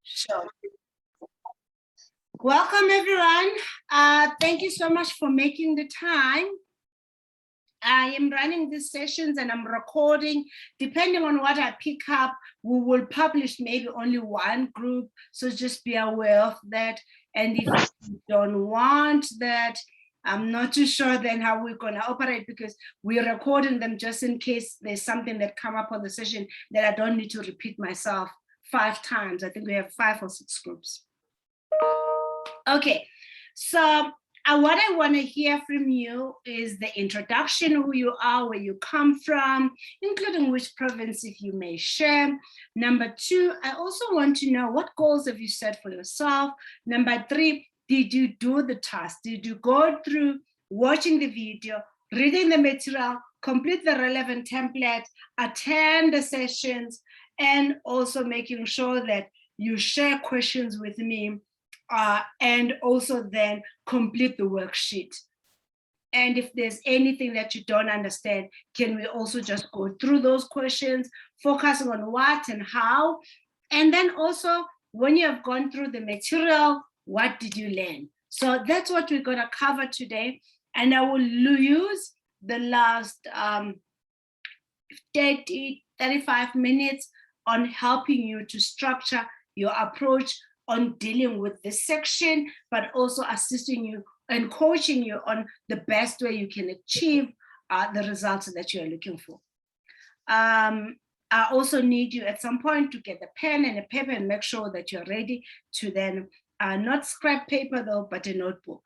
Sure. Welcome, everyone. Thank you so much for making the time. I am running these sessions and I'm recording. Depending on what I pick up, we will publish maybe only one group. So just be aware of that. And if you don't want that, I'm not too sure then how we're going to operate, because we're recording them just in case there's something that come up on the session that I don't need to repeat myself 5 times. I think we have 5 or 6 groups. Okay, so what I want to hear from you is the introduction, who you are, where you come from, including which province, if you may share. Number 2, I also want to know what goals have you set for yourself. Number 3, did you do the task? Did you go through watching the video, reading the material, complete the relevant template, attend the sessions, and also making sure that you share questions with me, and also then complete the worksheet. And if there's anything that you don't understand, can we also just go through those questions, focusing on what and how? And then also, when you have gone through the material, what did you learn? So that's what we're going to cover today. And I will use the last 35 minutes on helping you to structure your approach on dealing with this section, but also assisting you and coaching you on the best way you can achieve the results that you're looking for. I also need you at some point to get the pen and a paper and make sure that you're ready to then, not scrap paper though, but a notebook.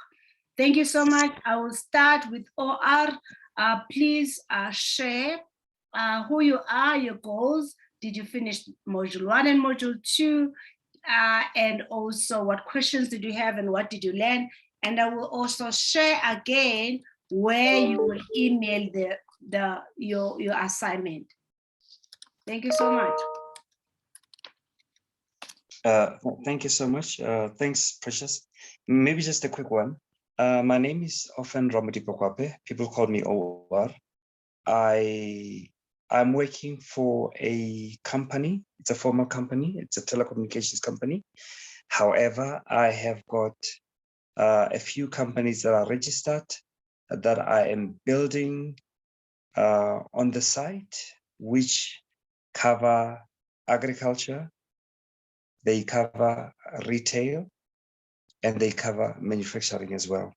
Thank you so much. I will start with OR. Please share who you are, your goals. Did you finish module 1 and module 2? And also what questions did you have and what did you learn? And I will also share again where you will email your assignment. Thank you so much. Thank you so much. Thanks, Precious. Maybe just a quick one. My name is often Ramodipo Kwape. People call me OR. I'm working for a company. It's a formal company. It's a telecommunications company. However, I have got a few companies that are registered that I am building on the site, which cover agriculture, they cover retail, and they cover manufacturing as well.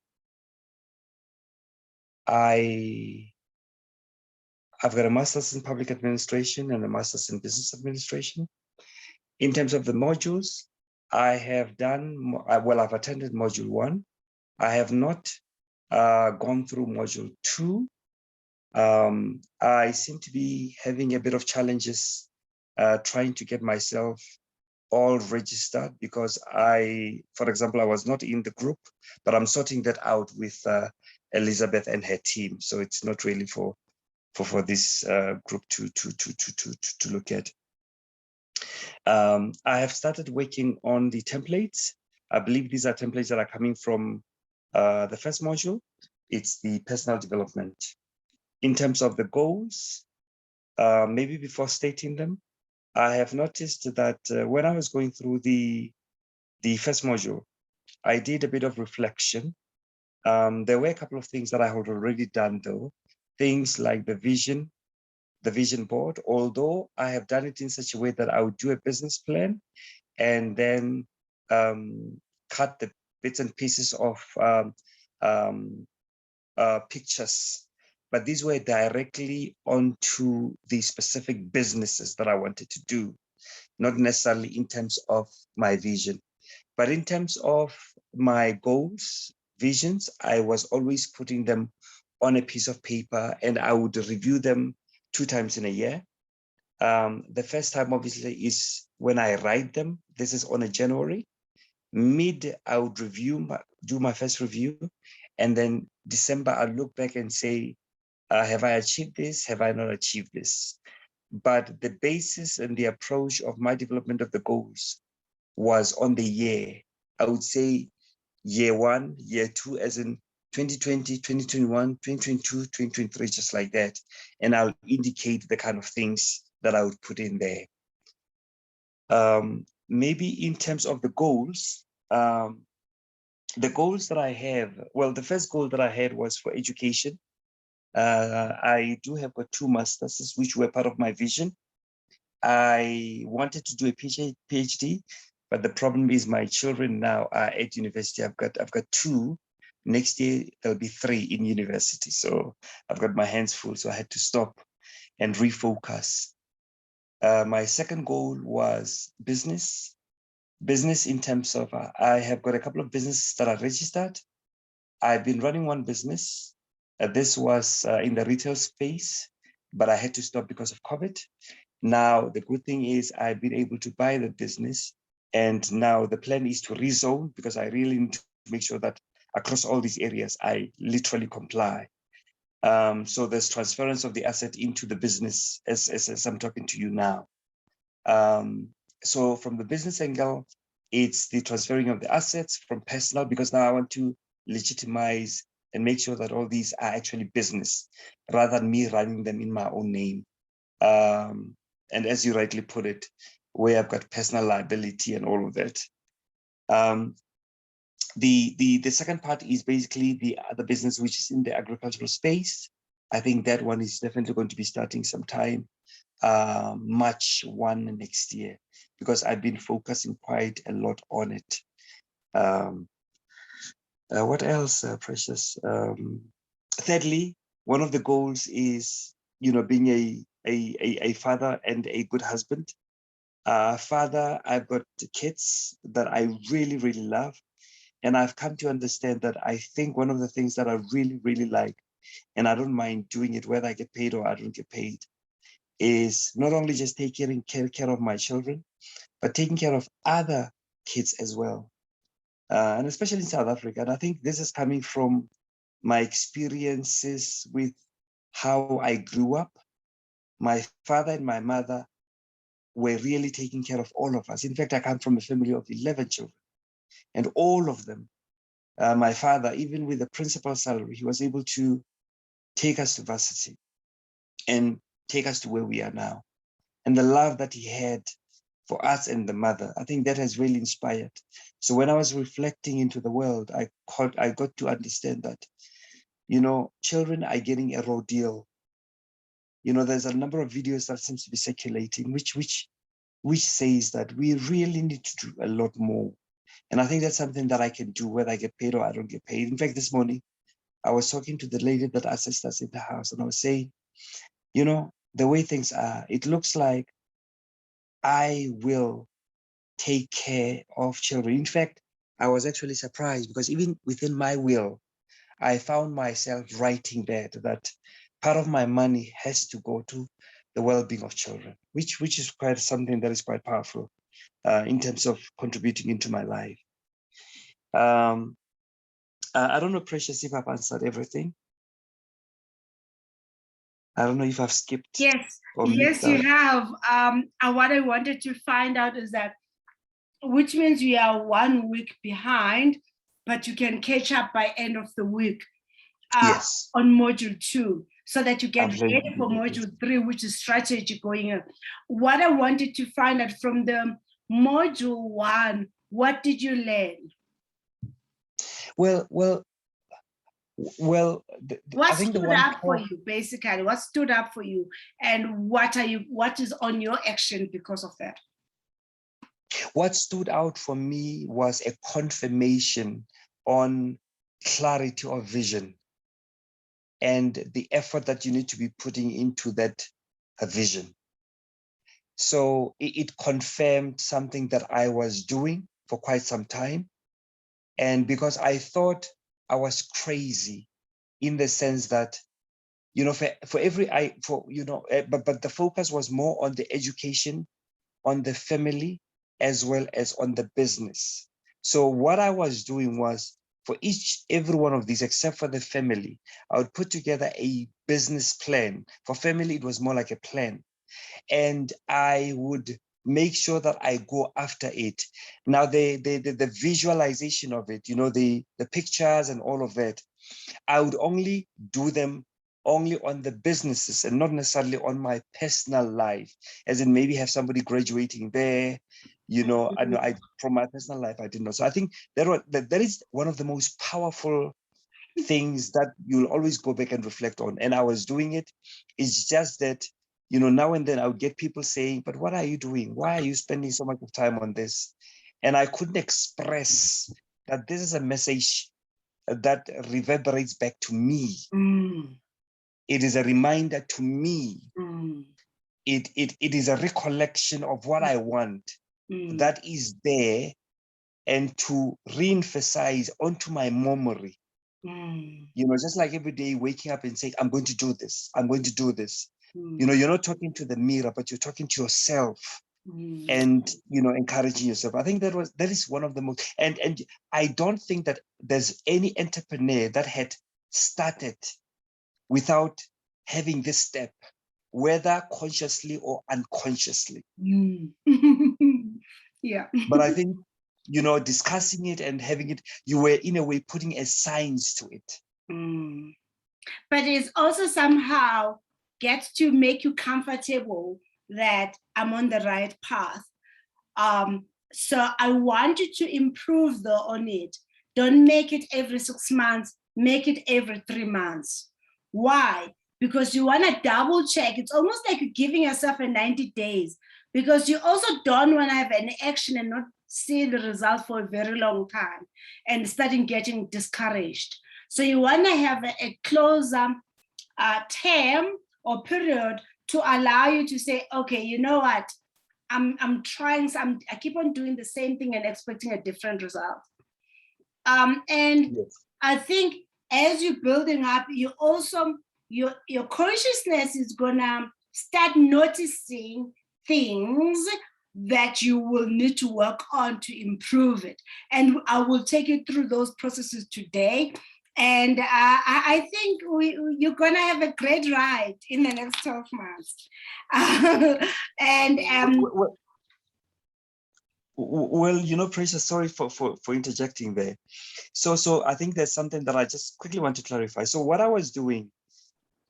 I've got a master's in public administration and a master's in business administration. In terms of the modules, I have done, well, I've attended module 1. I have not gone through module 2. I seem to be having a bit of challenges trying to get myself all registered, because for example, I was not in the group, but I'm sorting that out with Elizabeth and her team. So it's not really for this group to look at. I have started working on the templates. I believe these are templates that are coming from the first module. It's the personal development. In terms of the goals, maybe before stating them, I have noticed that when I was going through the first module, I did a bit of reflection. There were a couple of things that I had already done though. Things like the vision board, although I have done it in such a way that I would do a business plan and then cut the bits and pieces of pictures, but these were directly onto the specific businesses that I wanted to do, not necessarily in terms of my vision, but in terms of my goals, visions, I was always putting them on a piece of paper and I would review them 2 times in a year. The first time obviously is when I write them. This is on a January. Mid, I would do my first review. And then December, I'll look back and say, have I achieved this? Have I not achieved this? But the basis and the approach of my development of the goals was on the year. I would say year 1, year 2, as in 2020, 2021, 2022, 2023, just like that. And I'll indicate the kind of things that I would put in there. maybe in terms of the goals that I have, well, the first goal that I had was for education. I do have got 2 masters, which were part of my vision. I wanted to do a PhD, but the problem is my children now are at university. I've got 2. Next year there'll be 3 in university. So I've got my hands full. So I had to stop and refocus. My second goal was business. Business in terms of, I have got a couple of businesses that are registered. I've been running one business. This was in the retail space, but I had to stop because of COVID. Now, the good thing is I've been able to buy the business, and now the plan is to rezone, because I really need to make sure that across all these areas, I literally comply. So there's transference of the asset into the business as I'm talking to you now. So from the business angle, it's the transferring of the assets from personal, because now I want to legitimize and make sure that all these are actually business rather than me running them in my own name. And as you rightly put it, where I've got personal liability and all of that. The second part is basically the other business, which is in the agricultural space. I think that one is definitely going to be starting sometime March 1 next year, because I've been focusing quite a lot on it. What else, Precious? Thirdly, one of the goals is, being a father and a good husband. Father, I've got kids that I really, really love. And I've come to understand that I think one of the things that I really, really like, and I don't mind doing it whether I get paid or I don't get paid, is not only just taking care of my children, but taking care of other kids as well. And especially in South Africa. And I think this is coming from my experiences with how I grew up. My father and my mother were really taking care of all of us. In fact, I come from a family of 11 children, and all of them, my father, even with the principal salary, he was able to take us to varsity and take us to where we are now. And the love that he had for us and the mother, I think that has really inspired. So when I was reflecting into the world, I got to understand that, children are getting a raw deal. There's a number of videos that seems to be circulating, which says that we really need to do a lot more. And I think that's something that I can do, whether I get paid or I don't get paid. In fact, this morning, I was talking to the lady that assists us in the house, and I was saying, the way things are, it looks like I will take care of children. In fact, I was actually surprised, because even within my will, I found myself writing that part of my money has to go to the well-being of children, which is quite something that is quite powerful in terms of contributing into my life. I don't know, Precious, if I've answered everything. I don't know if I've skipped. Yes, you have. What I wanted to find out is that, which means we are 1 week behind, but you can catch up by end of the week yes, on module 2, so that you get ready for good. module 3, which is strategy going on. What I wanted to find out from the module 1, what did you learn? Well, what stood up for you, basically? What stood up for you, and what is on your action because of that? What stood out for me was a confirmation on clarity of vision and the effort that you need to be putting into that vision. So it confirmed something that I was doing for quite some time. And because I thought I was crazy, in the sense that, but the focus was more on the education, on the family, as well as on the business. So what I was doing was, for every one of these, except for the family, I would put together a business plan. For family, it was more like a plan. And I would make sure that I go after it. Now, the visualization of it, the pictures and all of that, I would only do them only on the businesses and not necessarily on my personal life, as in maybe have somebody graduating there, You know, I know from my personal life, I didn't know. So I think that is one of the most powerful things that you'll always go back and reflect on. And I was doing it. It's just that, you know, now and then I would get people saying, but what are you doing? Why are you spending so much of time on this? And I couldn't express that this is a message that reverberates back to me. It is a reminder to me. It is a recollection of what I want that is there, and to re-emphasize onto my memory. You know, just like every day waking up and saying, I'm going to do this, I'm going to do this. You know, you're not talking to the mirror, but you're talking to yourself. And, you know, encouraging yourself. I think that is one of the most, and I don't think that there's any entrepreneur that had started without having this step, whether consciously or unconsciously. Yeah. But I think, you know, discussing it and having it, you were in a way putting a science to it. But it's also somehow gets to make you comfortable that I'm on the right path. So I want you to improve on it. Don't make it every 6 months, make it every 3 months. Why? Because you want to double check. It's almost like you're giving yourself a 90 days, because you also don't want to have an action and not see the result for a very long time and starting getting discouraged. So you want to have a closer term or period to allow you to say, okay, you know what? I'm trying, I keep on doing the same thing and expecting a different result. And yes. I think as you're building up, you also, your consciousness is gonna start noticing things that you will need to work on to improve it. And I will take you through those processes today. And I think you're going to have a great ride in the next 12 months. Well, you know, Precious, sorry for interjecting there. So I think there's something that I just quickly want to clarify. So what I was doing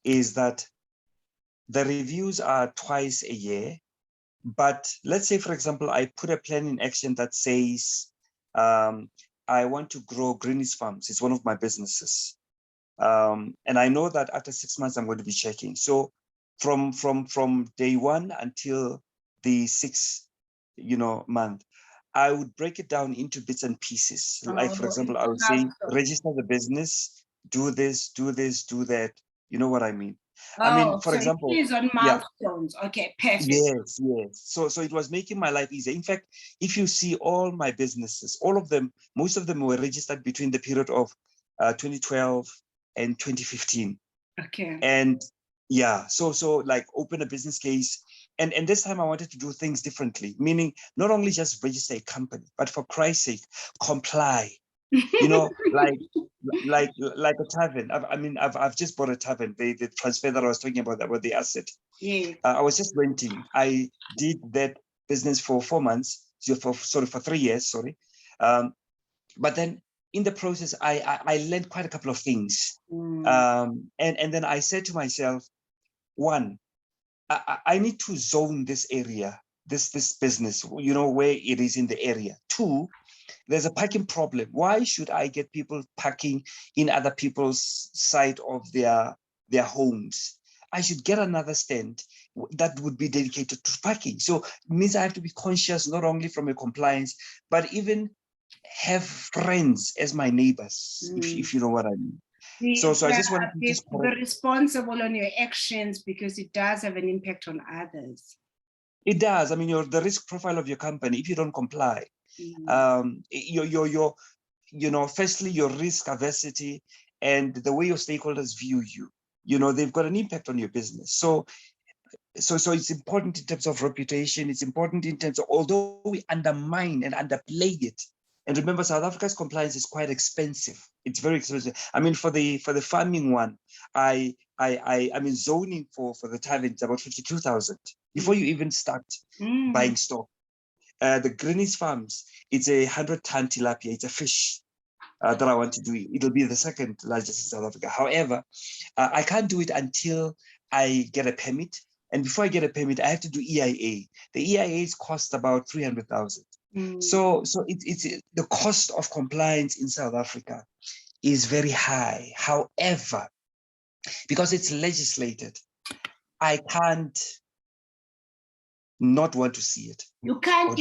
is that the reviews are twice a year. But let's say, for example, I put a plan in action that says, I want to grow Greenies Farms. It's one of my businesses. And I know that after 6 months, I'm going to be checking. So from day one until the 6th, you know, month, I would break it down into bits and pieces. Like, for example, I would say, register the business, do this, do that. You know what I mean? I mean, for example, it is on milestones. Yeah. Okay, perfect. Yes. So it was making my life easier. In fact, if you see all my businesses, all of them, most of them were registered between the period of 2012 and 2015. Okay. And yeah, so like open a business case. And this time I wanted to do things differently, meaning not only just register a company, but for Christ's sake, comply. You know, like a tavern. I've just bought a tavern. The transfer that I was talking about the asset. Yeah. I was just renting. I did that business for 4 months, for 3 years. Sorry, but then in the process, I learned quite a couple of things. And then I said to myself, one, I need to zone this area, this business, you know, where it is in the area. Two, there's a parking problem. Why should I get people parking in other people's side of their homes? I should get another stand that would be dedicated to parking. So it means I have to be conscious, not only from a compliance, but even have friends as my neighbors, if you know what I mean. So I just want to be responsible on your actions, because it does have an impact on others. It does. I mean, the risk profile of your company, if you don't comply, you know, firstly, your risk aversity and the way your stakeholders view you, you know, they've got an impact on your business. So it's important in terms of reputation. It's important in terms of, although we undermine and underplay it. And remember, South Africa's compliance is quite expensive. It's very expensive. I mean, for the farming one, I mean, zoning for the tavern is about 52,000 before you even start buying stock. The Greenies Farms, it's a 100-ton tilapia. It's a fish that I want to do. It'll be the second largest in South Africa. However, I can't do it until I get a permit. And before I get a permit, I have to do EIA. The EIAs cost about 300,000. So it's the cost of compliance in South Africa is very high. However, because it's legislated, I can't not want to see it. You can't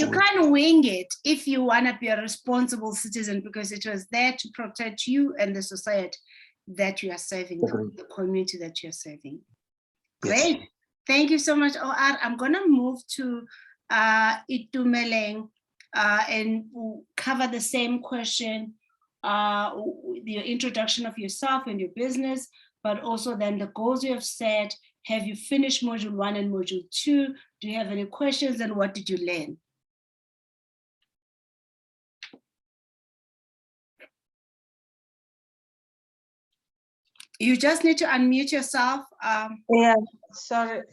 wing it if you want to be a responsible citizen, because it was there to protect you and the society that you are serving, the community that you're serving. Great. Yes. Thank you so much, OR. I'm going to move to Itumeleng and we'll cover the same question, the introduction of yourself and your business, but also then the goals you have set. Have you finished module 1 and module 2? Do you have any questions, and what did you learn? You just need to unmute yourself. Yeah, sorry.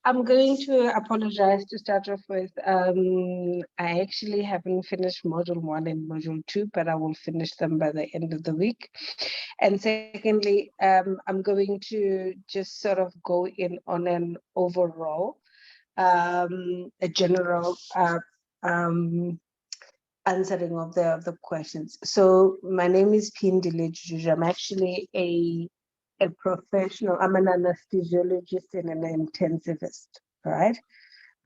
I'm going to apologize to start off with. I actually haven't finished module 1 and module 2, but I will finish them by the end of the week. And secondly, I'm going to just sort of go in on an overall, a general answering of the questions. So my name is Pindile Juju. I'm actually a professional. I'm an anesthesiologist and an intensivist, right?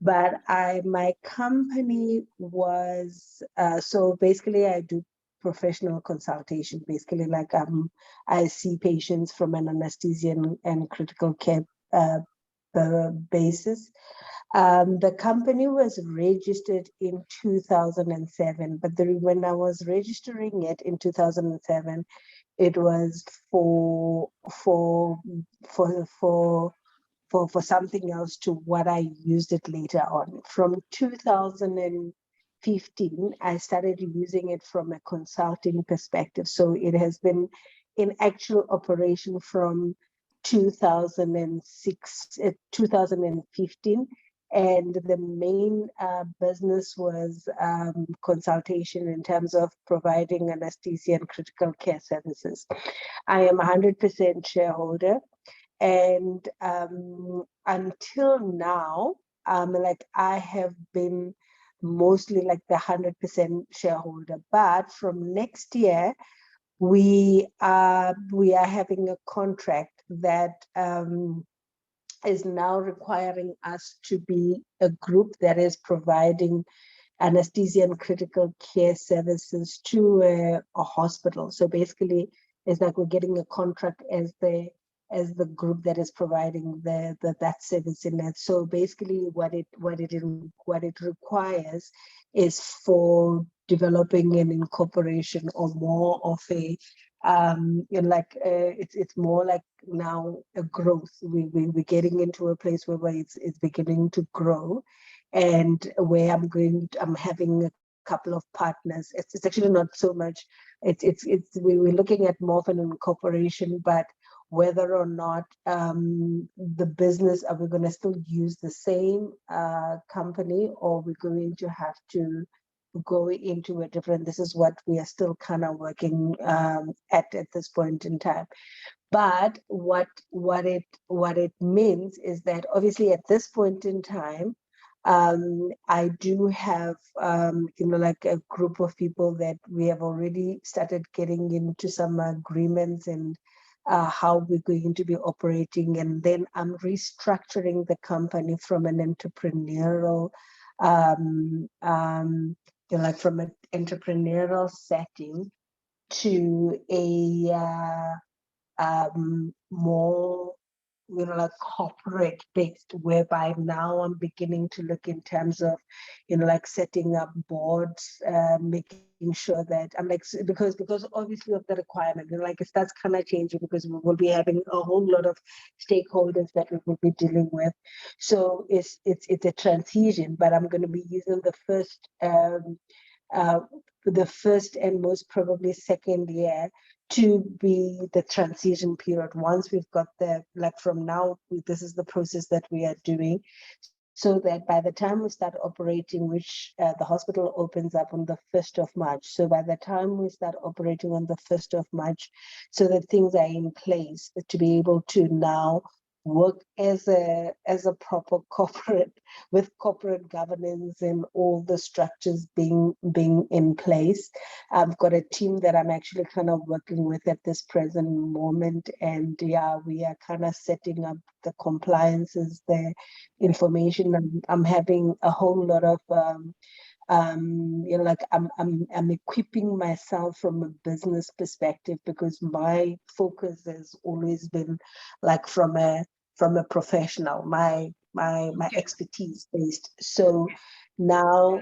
But my company was, so basically I do professional consultation, basically like I see patients from an anesthesia and critical care basis. The company was registered in 2007, but when I was registering it in 2007, it was for something else to what I used it later on. From 2015, I started using it from a consulting perspective. So it has been in actual operation from 2015. And the main business was consultation in terms of providing anesthesia and critical care services. I am 100% shareholder. And until now, I have been mostly like the 100% shareholder. But from next year, we are having a contract that is now requiring us to be a group that is providing anesthesia and critical care services to a hospital. So basically, it's like we're getting a contract as the group that is providing that service in that. So basically, what it requires is for developing an incorporation or more of a it's more like now a growth. We're getting into a place where it's beginning to grow, and where I'm having a couple of partners. It's actually not so much. We're looking at more of an incorporation, but whether or not the business, are we going to still use the same company, or we're going to have to go into a different, this is what we are still kind of working at this point in time. But what it means is that obviously at this point in time, I do have like a group of people that we have already started getting into some agreements and how we're going to be operating. And then I'm restructuring the company from an entrepreneurial from an entrepreneurial setting to a more like corporate based, whereby now I'm beginning to look in terms of like setting up boards, making sure that I'm like, because obviously of the requirement, like it starts kind of changing, because we will be having a whole lot of stakeholders that we will be dealing with. So it's a transition, but I'm going to be using the first and most probably second year to be the transition period. Once we've got from now, this is the process that we are doing, so that by the time we start operating, which the hospital opens up on the 1st of March. So by the time we start operating on the 1st of March, so that things are in place to be able to now work as a proper corporate, with corporate governance and all the structures being in place. I've got a team that I'm actually kind of working with at this present moment, and yeah, we are kind of setting up the compliances, the information. I'm having a whole lot of like I'm equipping myself from a business perspective, because my focus has always been like from a professional, my expertise based. So now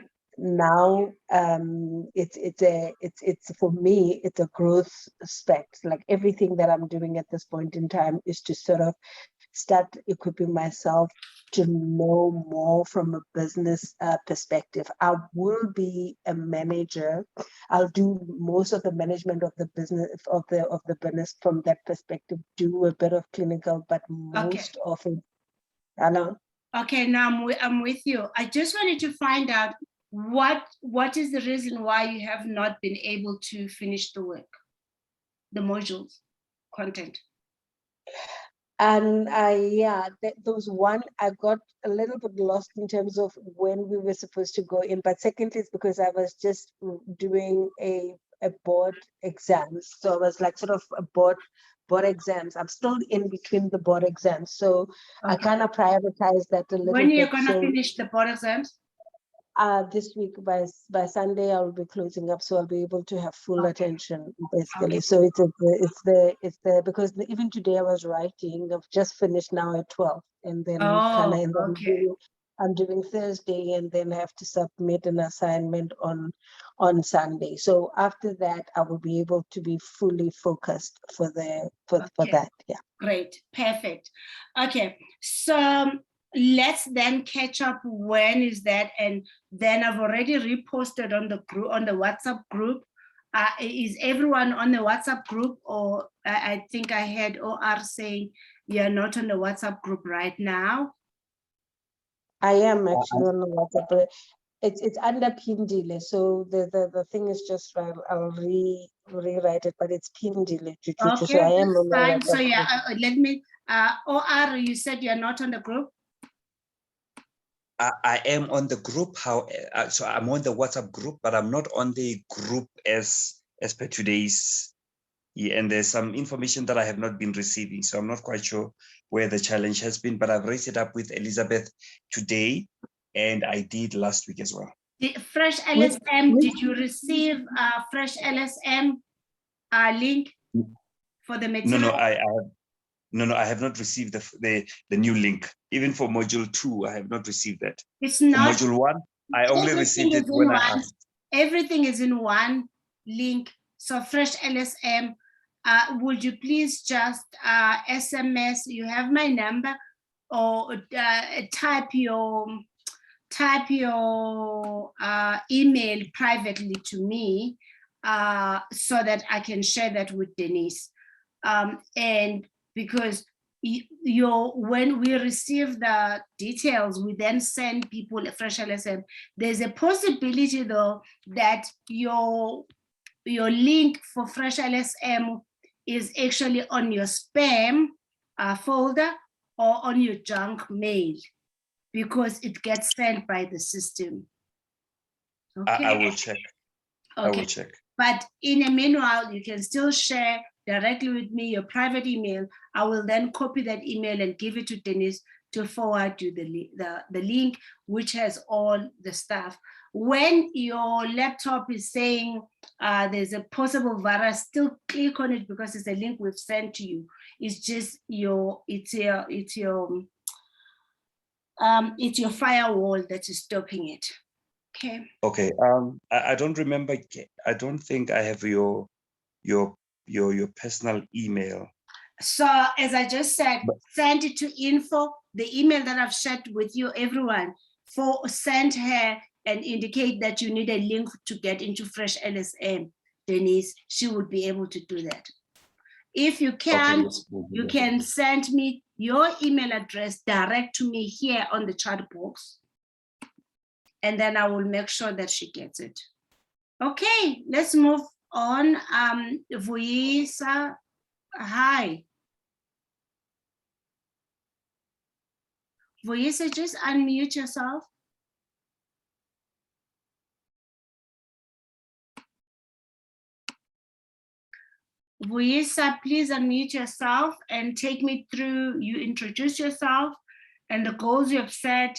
it's for me, it's a growth aspect. Like everything that I'm doing at this point in time is to sort of start equipping myself to know more from a business perspective. I will be a manager. I'll do most of the management of the business of the business from that perspective. Do a bit of clinical, but most of it, I know. Okay, now I'm with you. I just wanted to find out what is the reason why you have not been able to finish the work, the modules, content. And there was one, I got a little bit lost in terms of when we were supposed to go in. But secondly, it's because I was just doing a board exams. So I was like sort of a board exams. I'm still in between the board exams. So I kind of prioritize that a little bit. When you're going to finish the board exams? This week by Sunday I'll be closing up, so I'll be able to have full attention basically. So it's the because even today I was writing. I've just finished now at 12, and then I'm doing Thursday, and then I have to submit an assignment on Sunday. So after that I will be able to be fully focused for that. Yeah, great, perfect. Okay, so let's then catch up. When is that? And then I've already reposted on the group, on the WhatsApp group. Is everyone on the WhatsApp group? Or I think I had OR saying you're not on the WhatsApp group right now. I am actually on the WhatsApp, but it's under Pindile. So the thing is just I'll rewrite it, but it's Pindile. Okay, so I am on the fine. WhatsApp So yeah, group. let me OR, you said you're not on the group. I am on the group. So I'm on the WhatsApp group, but I'm not on the group as per today's. Yeah, and there's some information that I have not been receiving, so I'm not quite sure where the challenge has been. But I've raised it up with Elizabeth today, and I did last week as well. The Fresh LSM. Did you receive a Fresh LSM link for the material? No, I have not received the new link. Even for module 2, I have not received that. It's not. For module 1, I only received it when I asked. Everything is in one link. So Fresh LSM, would you please just SMS, you have my number, or type your email privately to me, so that I can share that with Denise. And because when we receive the details, we then send people a Fresh LSM. There's a possibility though that your link for Fresh LSM is actually on your spam folder or on your junk mail, because it gets sent by the system. Okay. I will check. Okay. I will check. But in a meanwhile, you can still share directly with me your private email. I will then copy that email and give it to Denise to forward you the link, which has all the stuff. When your laptop is saying there's a possible virus, still click on it, because it's a link we've sent to you. It's just it's your firewall that is stopping it. Okay. Okay. I don't remember. I don't think I have your personal email. So as I just said, send it to info, the email that I've shared with you, everyone. Send her and indicate that you need a link to get into Fresh LSM. Denise, she would be able to do that. If you can't, you can send me your email address direct to me here on the chat box, and then I will make sure that she gets it. Okay, let's move on. Vuisa, hi. Voyisa, just unmute yourself. Voyisa, please unmute yourself and take me through. You introduce yourself and the goals you have set,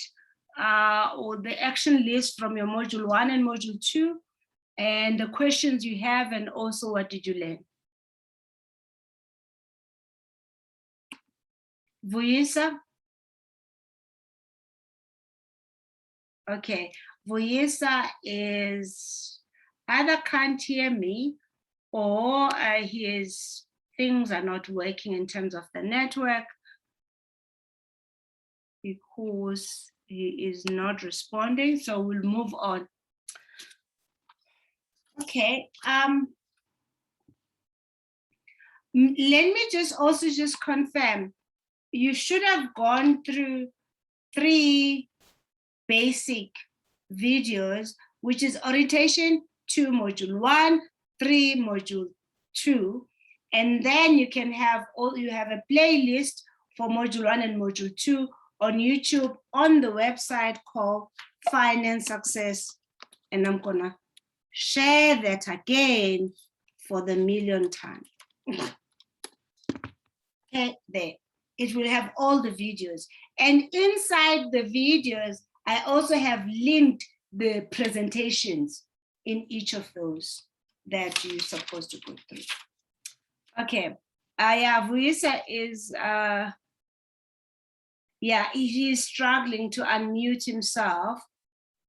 or the action list from your module 1 and module 2, and the questions you have, and also what did you learn. Voyisa? Okay, Voyisa is either can't hear me or his things are not working in terms of the network, because he is not responding. So we'll move on. Okay. Let me just also just confirm. You should have gone through 3 basic videos, which is orientation 2 module 1, 3 module 2, and then you can have you have a playlist for module 1 and module 2 on YouTube on the website called Finance Success, and I'm gonna share that again for the millionth time. Okay, there. It will have all the videos, and inside the videos I also have linked the presentations in each of those that you're supposed to go through. Okay, yeah, Voyisa is, yeah, he's struggling to unmute himself.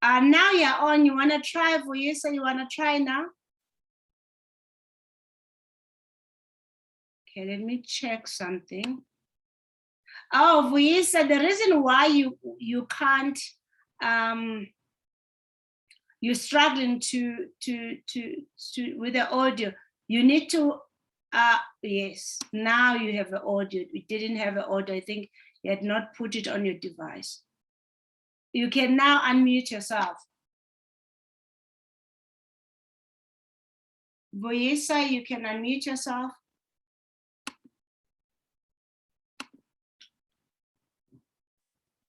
Now you're on, you wanna try, Voyisa, you wanna try now? Okay, let me check something. Oh, Voyisa, the reason why you can't, you're struggling to with the audio, you need to, yes, now you have the audio. We didn't have the audio. I think you had not put it on your device. You can now unmute yourself. Voyisa, you can unmute yourself.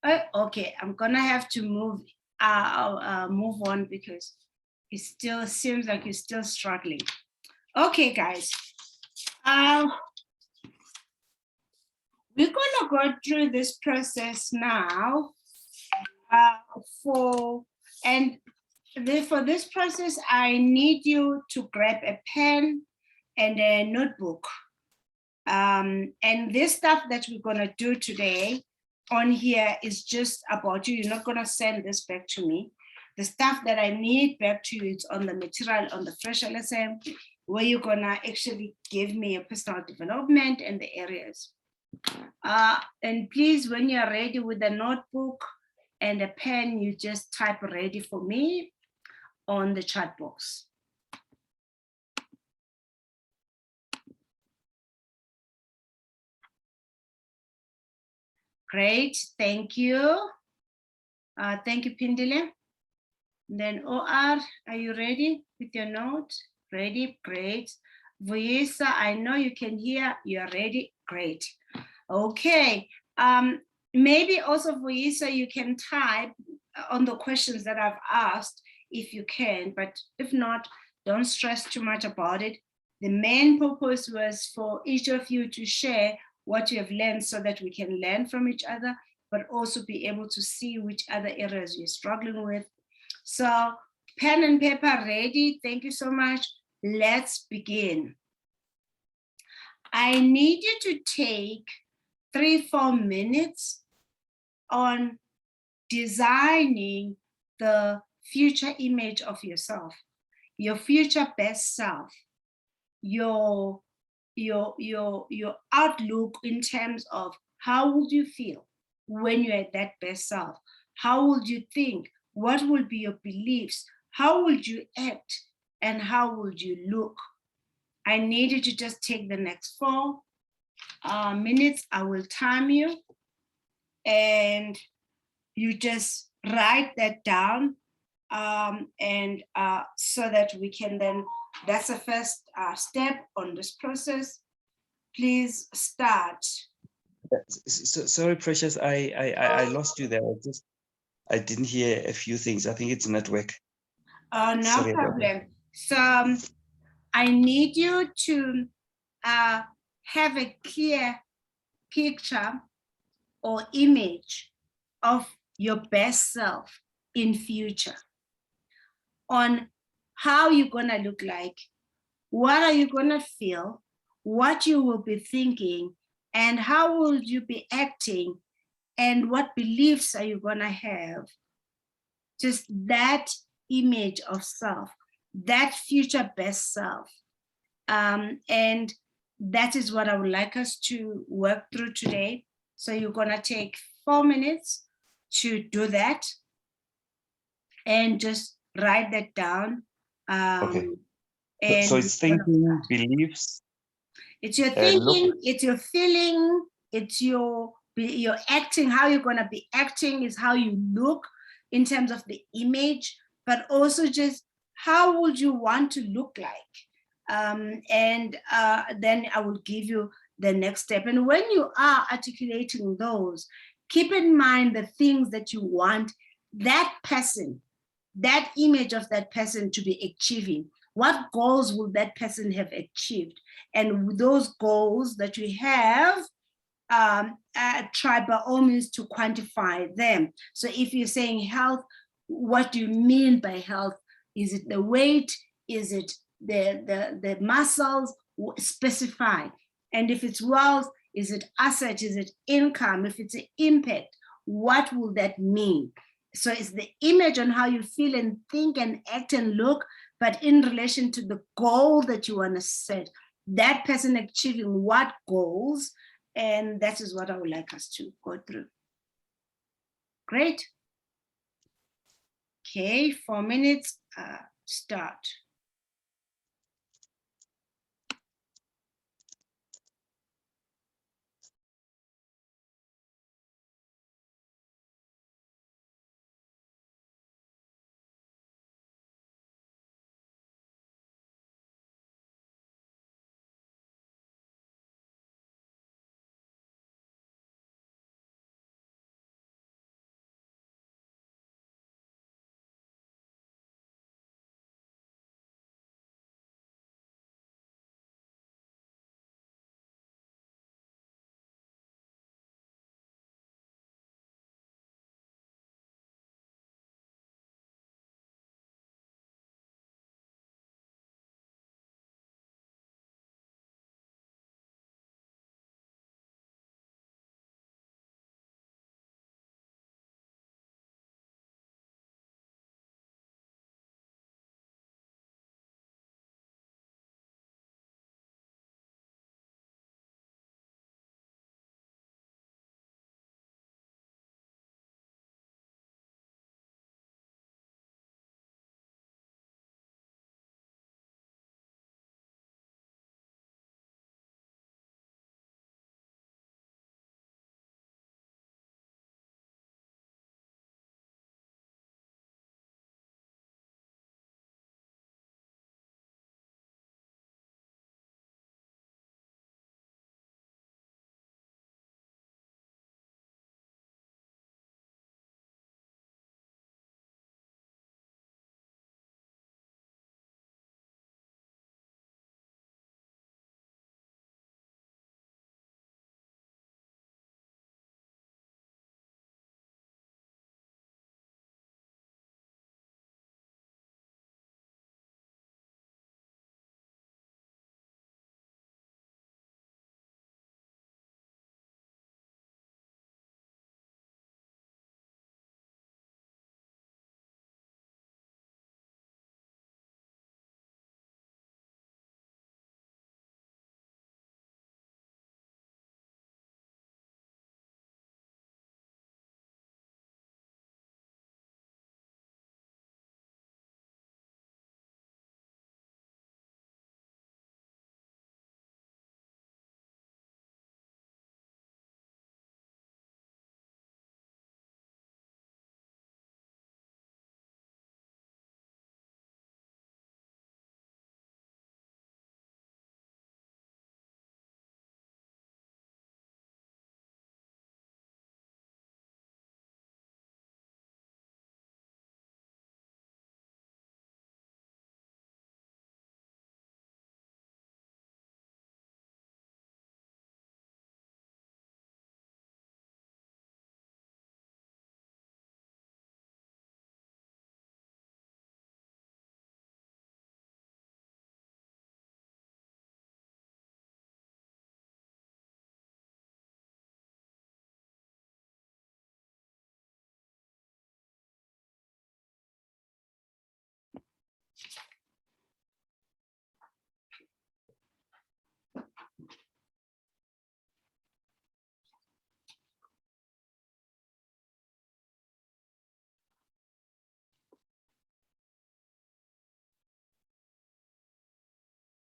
Oh, okay, I'm gonna have to move on because it still seems like you're still struggling. Okay, guys. We're gonna go through this process now. For this process, I need you to grab a pen and a notebook. And this stuff that we're gonna do today on here is just about you. You're not gonna send this back to me. The stuff that I need back to you is on the material on the Fresh LSM, where you're gonna actually give me your personal development and the areas. And please, when you're ready with a notebook and a pen, you just type ready for me on the chat box. Great, thank you. Thank you, Pindile. Then OR, are you ready with your note? Ready, great. Voyisa, I know you can hear, you're ready, great. Okay, maybe also Voyisa, you can type on the questions that I've asked if you can, but if not, don't stress too much about it. The main purpose was for each of you to share what you have learned so that we can learn from each other, but also be able to see which other areas you're struggling with. So pen and paper ready, thank you so much. Let's begin. I need you to take 3-4 minutes on designing the future image of yourself, your future best self, your outlook in terms of how would you feel when you're at that best self? How would you think? What will be your beliefs? How would you act? And how would you look? I need you to just take the next 4 minutes. I will time you, and you just write that down, and so that we can then, that's the first step on this process. Please start Sorry, Precious, I lost you there. I didn't hear a few things. I think it's network. Oh, no Sorry about that. problem. So I need you to have a clear picture or image of your best self in future, on how you're going to look like, what are you going to feel, what you will be thinking, and how will you be acting, and what beliefs are you going to have. Just that image of self, that future best self. And that is what I would like us to work through today. So you're going to take 4 minutes to do that and just write that down. Okay. And So it's thinking, beliefs. It's your look. thinking, it's your feeling, it's your acting. How you're going to be acting is how you look in terms of the image, but also just how would you want to look like. And then I will give you the next step. And when you are articulating those, keep in mind the things that you want that person, that image of that person to be achieving. What goals will that person have achieved? And those goals that you have, try by all means to quantify them. So if you're saying health, what do you mean by health? Is it the weight? Is it the muscles? Specify. And if it's wealth, is it asset? Is it income? If it's an impact, what will that mean? So it's the image on how you feel and think and act and look, but in relation to the goal that you want to set, that person achieving what goals, and that is what I would like us to go through. Great. Okay, 4 minutes, start.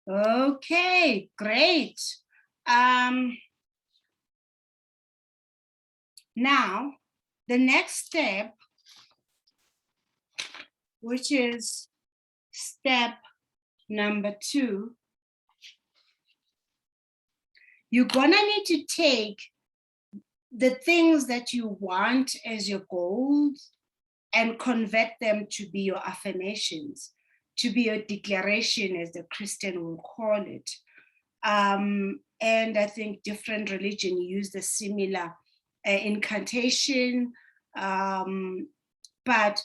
Okay, great. Now, the next step, which is step number 2, you're gonna need to take the things that you want as your goals and convert them to be your affirmations, to be your declaration, as the Christian will call it. And I think different religions use the similar incantation. But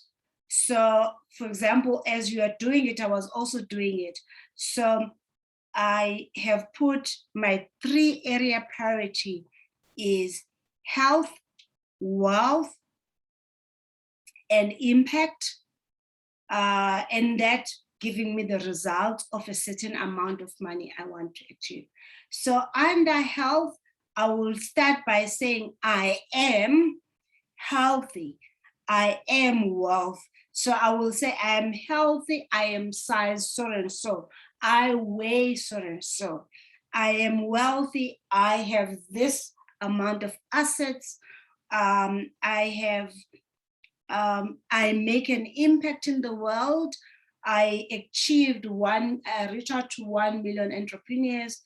so, for example, as you are doing it, I was also doing it. So I have put my 3-area priority is health, wealth, and impact, and that giving me the result of a certain amount of money I want to achieve. So under health, I will start by saying I am healthy, I am wealth. So I will say I am healthy, I am size so and so, I weigh so and so, I am wealthy, I have this amount of assets, I make an impact in the world. I reached out to 1 million entrepreneurs.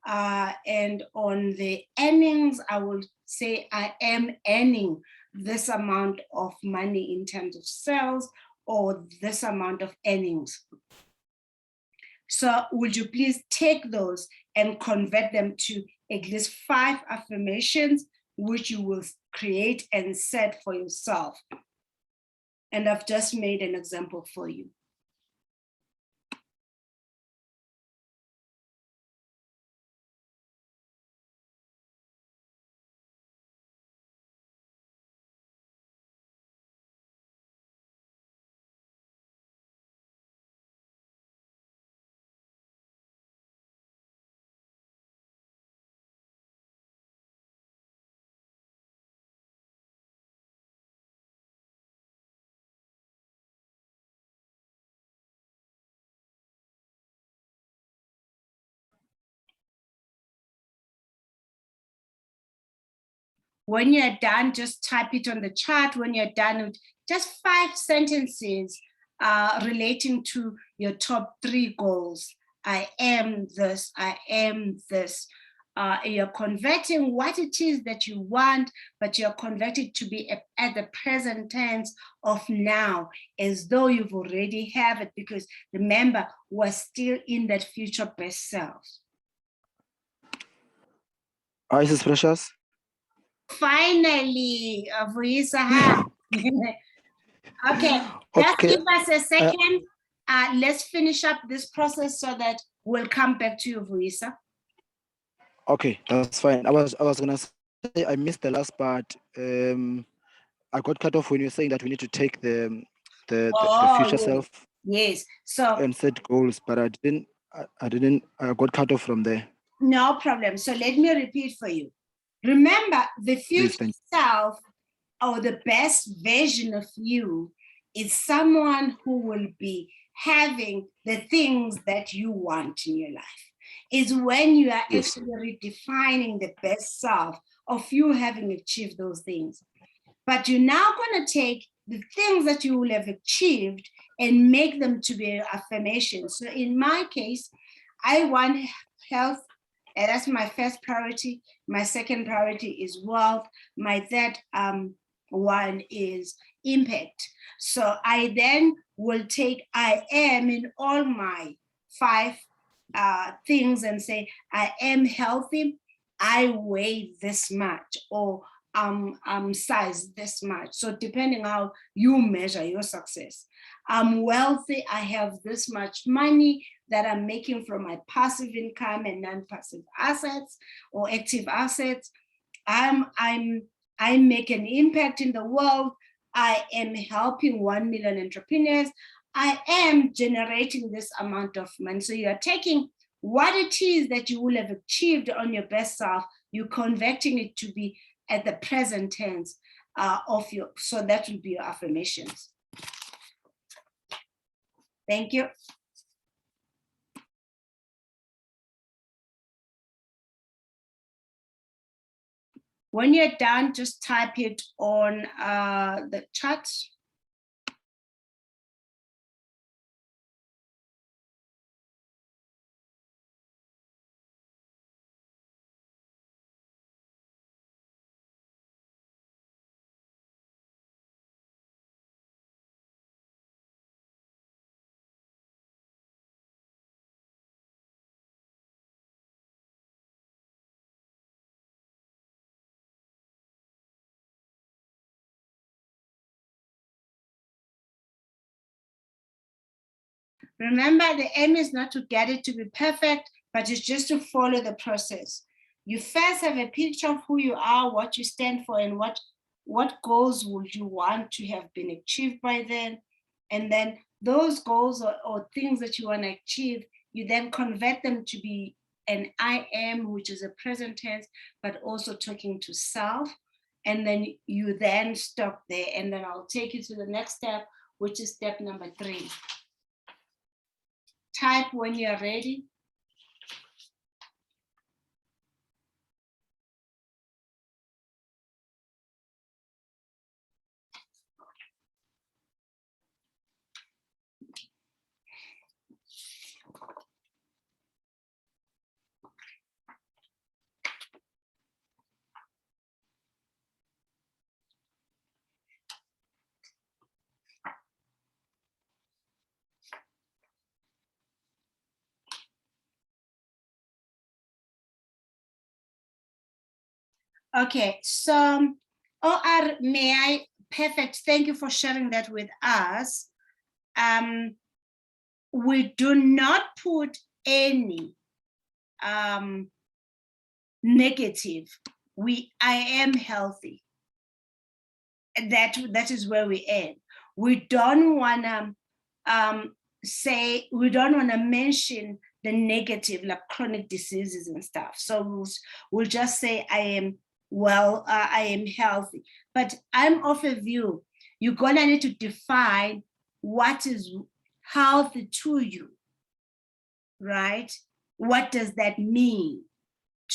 And on the earnings, I will say I am earning this amount of money in terms of sales or this amount of earnings. So would you please take those and convert them to at least 5 affirmations, which you will create and set for yourself. And I've just made an example for you. When you're done, just type it on the chat. When you're done with just 5 sentences relating to your top 3 goals. I am this, I am this. You're converting what it is that you want, but you're converted to be at the present tense of now, as though you've already have it, because remember, we're still in that future best self. Hi, Sis Precious. Finally, Vuisa. Okay, just give us a second. Let's finish up this process so that we'll come back to you, Vuisa. Okay, that's fine. I was gonna say I missed the last part. I got cut off when you were saying that we need to take the future yes. self. Yes. So and set goals, but I got cut off from there. No problem. So let me repeat for you. Remember, the future self or the best version of you is someone who will be having the things that you want in your life. Is when you are actually redefining the best self of you having achieved those things. But you're now going to take the things that you will have achieved and make them to be affirmations. So in my case, I want health, and that's my first priority. My second priority is wealth. My third one is impact. So I then will take I am in all my 5 things and say, I am healthy, I weigh this much, or size this much. So depending how you measure your success. I'm wealthy, I have this much money that I'm making from my passive income and non-passive assets or active assets. I make an impact in the world. I am helping 1 million entrepreneurs. I am generating this amount of money. So you're taking what it is that you will have achieved on your best self, you're converting it to be at the present tense of your, so that will be your affirmations. Thank you. When you're done, just type it on the chat. Remember, the aim is not to get it to be perfect, but it's just to follow the process. You first have a picture of who you are, what you stand for, and what goals would you want to have been achieved by then. And then those goals or things that you want to achieve, you then convert them to be an I am, which is a present tense, but also talking to self. And then you then stop there, and then I'll take you to the next step, which is step number 3. Type when you're ready. Okay, so OR, may I? Perfect. Thank you for sharing that with us. We do not put any negative. I am healthy. That is where we end. We don't want to say, we don't want to mention the negative, like chronic diseases and stuff. So we'll just say I am well, I am healthy. But I'm of a view, you're gonna need to define what is healthy to you, right? What does that mean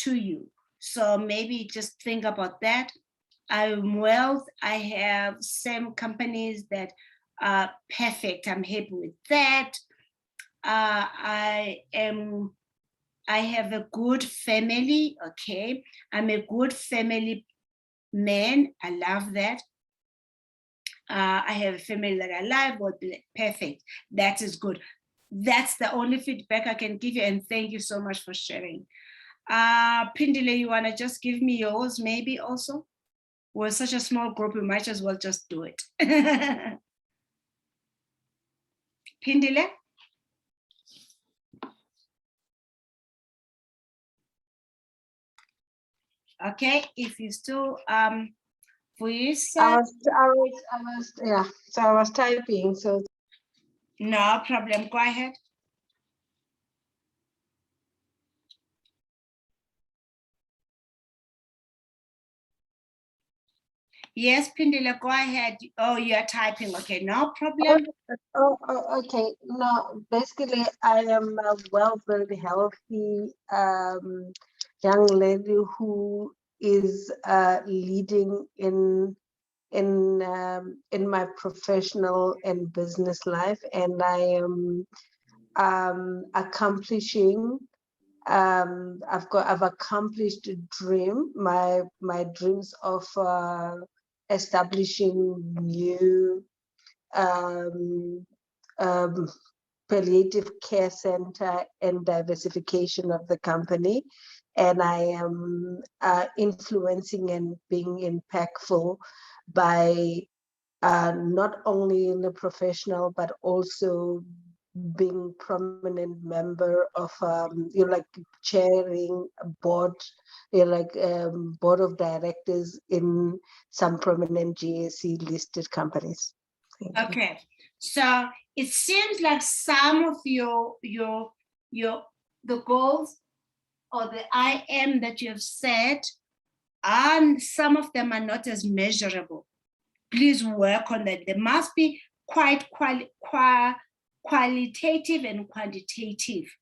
to you? So maybe just think about that. I'm well, I have some companies that are perfect, I'm happy with that. I have a good family, okay. I'm a good family man, I love that. I have a family that I love, but perfect, that is good. That's the only feedback I can give you, and thank you so much for sharing. Pindile, you wanna just give me yours maybe also? We're such a small group, we might as well just do it. Pindile? Okay, if you still please. I was typing, so No problem, go ahead. Yes, Pindile, go ahead. Oh, you're typing, okay, no problem. Okay. No, basically, I am a well-built, healthy young lady who is leading in my professional and business life, and I am accomplishing. I've accomplished a dream. My dreams of establishing new palliative care center and diversification of the company, and I am influencing and being impactful by not only in the professional but also being prominent member of like chairing a board, board of directors in some prominent GSE listed companies. Okay, so it seems like some of the goals or the I am that you have set, and some of them are not as measurable. Please work on that. They must be quite qualitative and quantitative,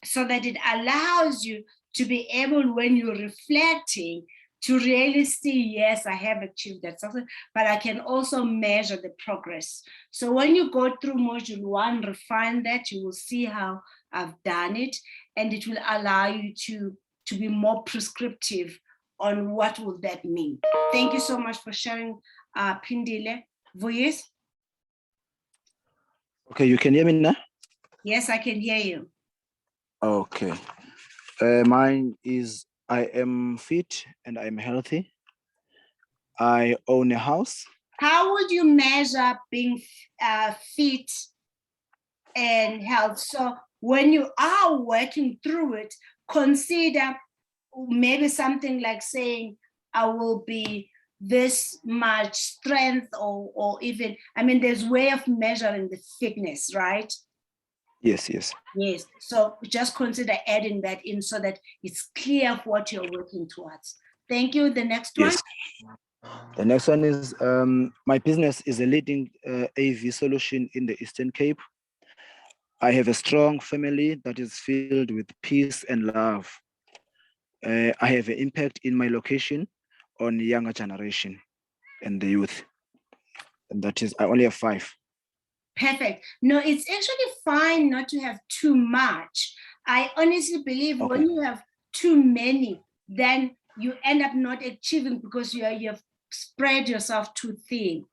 so that it allows you to be able, when you're reflecting, to really see, yes, I have achieved that success, but I can also measure the progress. So when you go through module 1, refine that, you will see how I've done it, and it will allow you to be more prescriptive on what will that mean. Thank you so much for sharing, Pindile. Voice? Okay, you can hear me now? Yes, I can hear you. Okay. Mine is I am fit and I'm healthy. I own a house. How would you measure being fit and health? So when you are working through it, consider maybe something like saying, I will be this much strength, or even, I mean, there's way of measuring the fitness, right? Yes, yes. Yes. So just consider adding that in so that it's clear of what you're working towards. Thank you. The next one. Yes. The next one is my business is a leading AV solution in the Eastern Cape. I have a strong family that is filled with peace and love. I have an impact in my location on the younger generation and the youth. And that is, I only have 5. Perfect. No, it's actually fine not to have too much. I honestly believe Okay. when you have too many, then you end up not achieving because you have spread yourself too thin.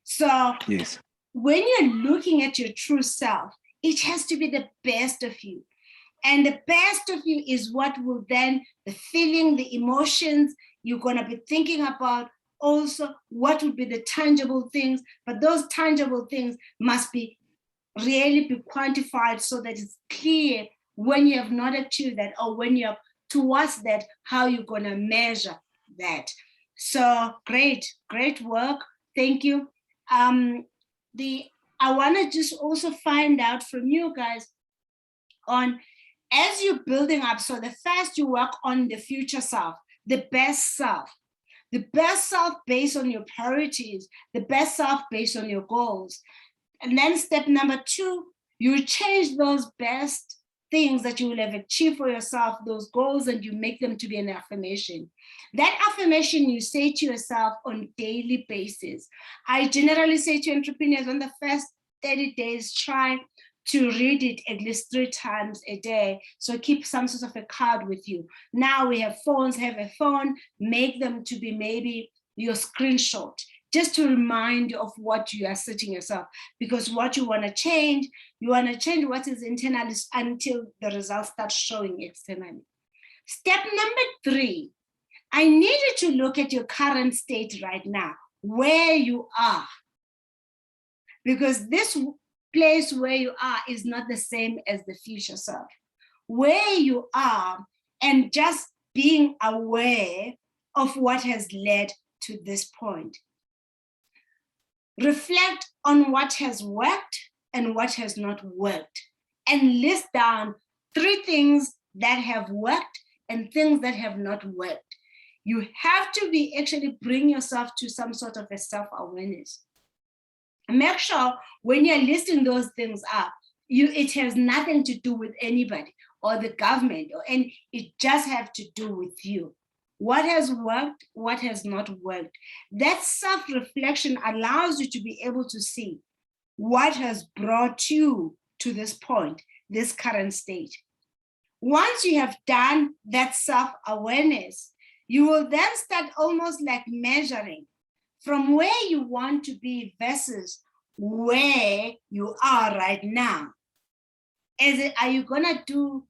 So Yes. when you're looking at your true self, it has to be the best of you. And the best of you is what will then, the feeling, the emotions, you're going to be thinking about also what would be the tangible things, but those tangible things must be really be quantified so that it's clear when you have not achieved that, or when you're towards that, how you're going to measure that. So great work. Thank you. I want to just also find out from you guys on, as you're building up, so the first you work on the future self, the best self based on your priorities, the best self based on your goals. And then step number 2, you change those best things that you will have achieved for yourself, those goals, and you make them to be an affirmation. That affirmation you say to yourself on a daily basis. I generally say to entrepreneurs, on the first 30 days, try to read it at least 3 times a day. So keep some sort of a card with you. Now we have phones, have a phone, make them to be maybe your screenshot, just to remind you of what you are setting yourself. Because what you want to change what is internally until the results start showing externally. Step number 3, I need you to look at your current state right now, where you are. Because this place where you are is not the same as the future self. Where you are, and just being aware of what has led to this point. Reflect on what has worked and what has not worked, and list down 3 things that have worked and things that have not worked. You have to be actually bring yourself to some sort of a self-awareness. Make sure when you're listing those things up, it has nothing to do with anybody or the government, it just have to do with you. What has worked, what has not worked. That self-reflection allows you to be able to see what has brought you to this point, this current state. Once you have done that self-awareness, you will then start almost like measuring from where you want to be versus where you are right now. Are you going to do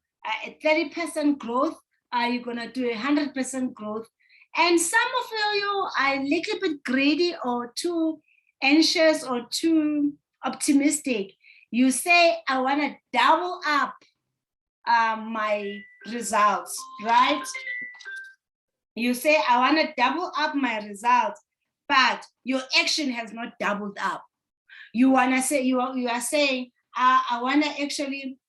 a 30% growth? Are you going to do 100% growth? And some of you are a little bit greedy or too anxious or too optimistic. You say, I want to double up my results, right? You say, I want to double up my results, but your action has not doubled up. You want to say, you are saying, I want to actually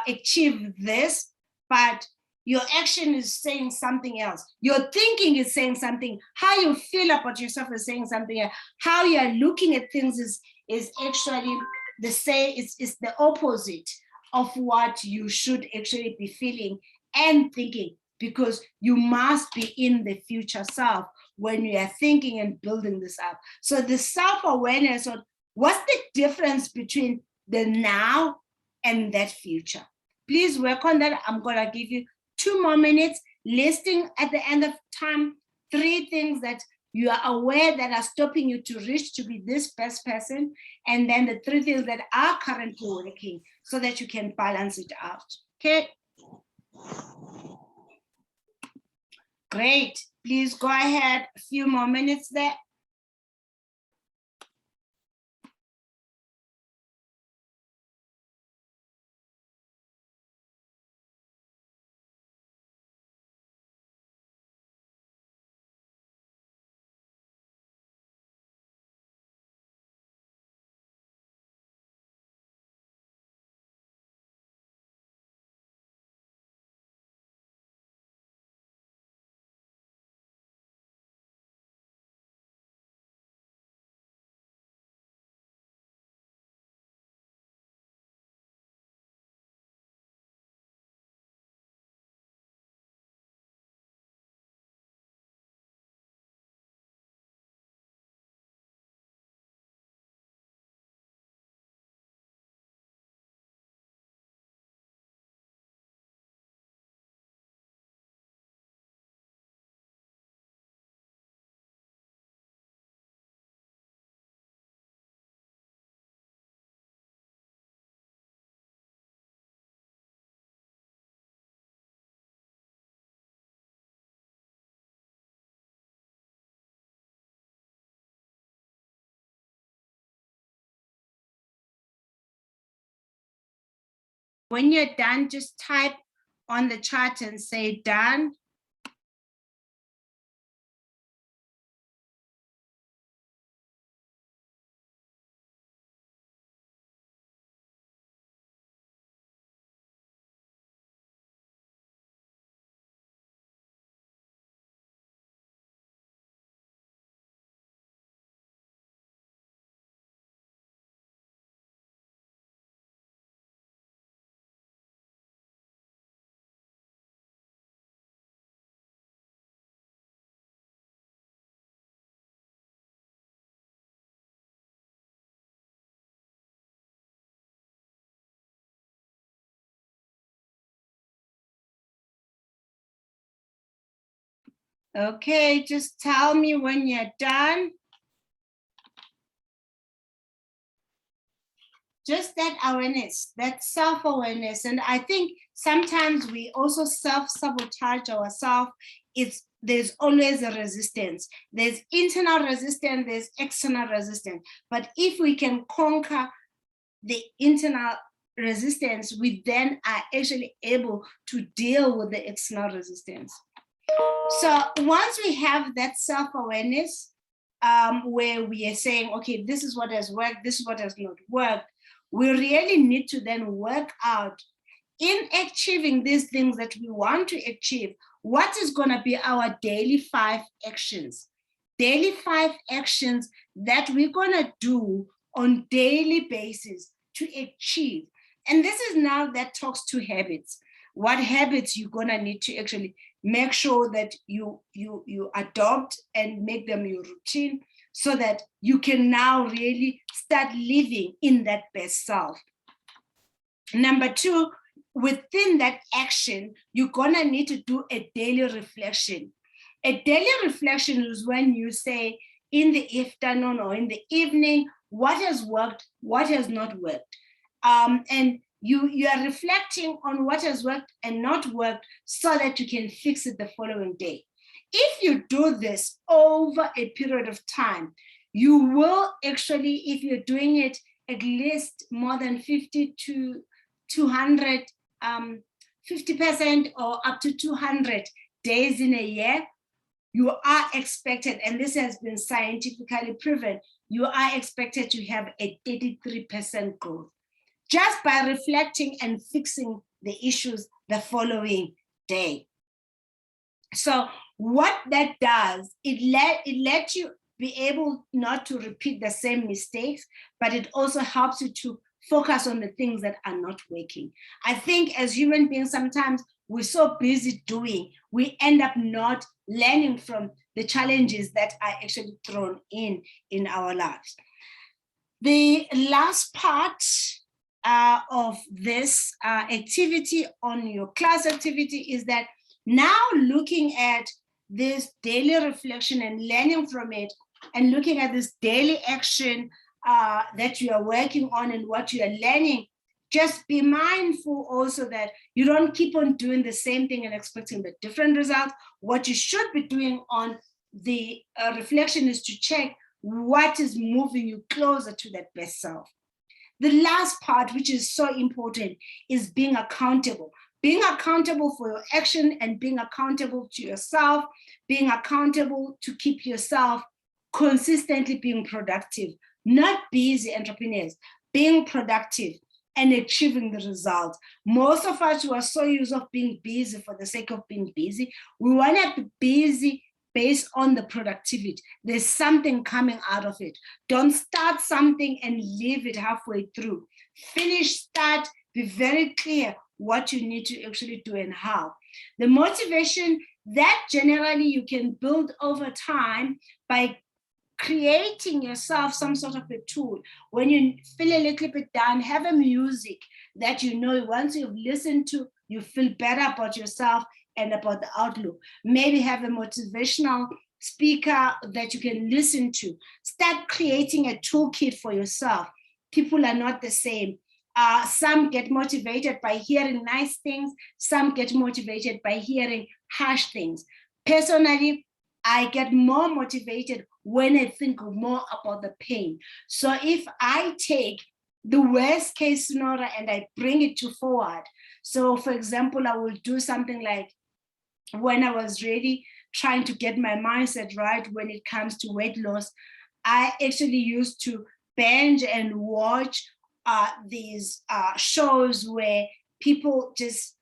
achieve this, but your action is saying something else. Your thinking is saying something. How you feel about yourself is saying something else. How you are looking at things is actually the same. It's the opposite of what you should actually be feeling and thinking. because you must be in the future self when you are thinking and building this up. So the self-awareness of what's the difference between the now and that future. Please work on that. I'm going to give you 2 more minutes, listing at the end of time 3 things that you are aware that are stopping you to reach to be this best person, and then the 3 things that are currently working so that you can balance it out. Okay. Great. Please go ahead. A few more minutes there. When you're done, just type on the chat and say done. Okay, just tell me when you're done. Just that awareness, that self-awareness. And I think sometimes we also self-sabotage ourselves. There's always a resistance. There's internal resistance, there's external resistance. But if we can conquer the internal resistance, we then are actually able to deal with the external resistance. So once we have that self-awareness, where we are saying, okay, this is what has worked, this is what has not worked, we really need to then work out in achieving these things that we want to achieve, what is going to be our daily 5 actions? Daily 5 actions that we're going to do on daily basis to achieve. And this is now that talks to habits. What habits you're going to need to actually make sure that you adopt and make them your routine, so that you can now really start living in that best self. Number 2, within that action, you're gonna need to do a daily reflection. A daily reflection is when you say in the afternoon or in the evening, what has worked, what has not worked. And you are reflecting on what has worked and not worked so that you can fix it the following day. If you do this over a period of time, you will actually, if you're doing it at least more than 50 to 200, 50% or up to 200 days in a year, you are expected, and this has been scientifically proven, you are expected to have a 33% growth just by reflecting and fixing the issues the following day. So what that does, it lets you be able not to repeat the same mistakes, but it also helps you to focus on the things that are not working. I think as human beings, sometimes we're so busy doing, we end up not learning from the challenges that are actually thrown in our lives. The last part of this activity on your class activity is that now looking at this daily reflection and learning from it, and looking at this daily action that you are working on and what you are learning, just be mindful also that you don't keep on doing the same thing and expecting the different results. What you should be doing on the reflection is to check what is moving you closer to that best self. The last part, which is so important, is being accountable. Being accountable for your action and being accountable to yourself, being accountable to keep yourself consistently being productive, not busy entrepreneurs, being productive and achieving the results. Most of us who are so used to being busy for the sake of being busy, we want to be busy based on the productivity. There's something coming out of it. Don't start something and leave it halfway through. Finish, start, be very clear what you need to actually do and how. The motivation that generally you can build over time by creating yourself some sort of a tool. When you feel a little bit down, have a music that you know once you've listened to, you feel better about yourself and about the outlook. Maybe have a motivational speaker that you can listen to. Start creating a toolkit for yourself. People are not the same. Some get motivated by hearing nice things. Some get motivated by hearing harsh things. Personally, I get more motivated when I think more about the pain. So if I take the worst case scenario and I bring it to forward. So for example, I will do something like when I was really trying to get my mindset right when it comes to weight loss, I actually used to binge and watch these shows where people just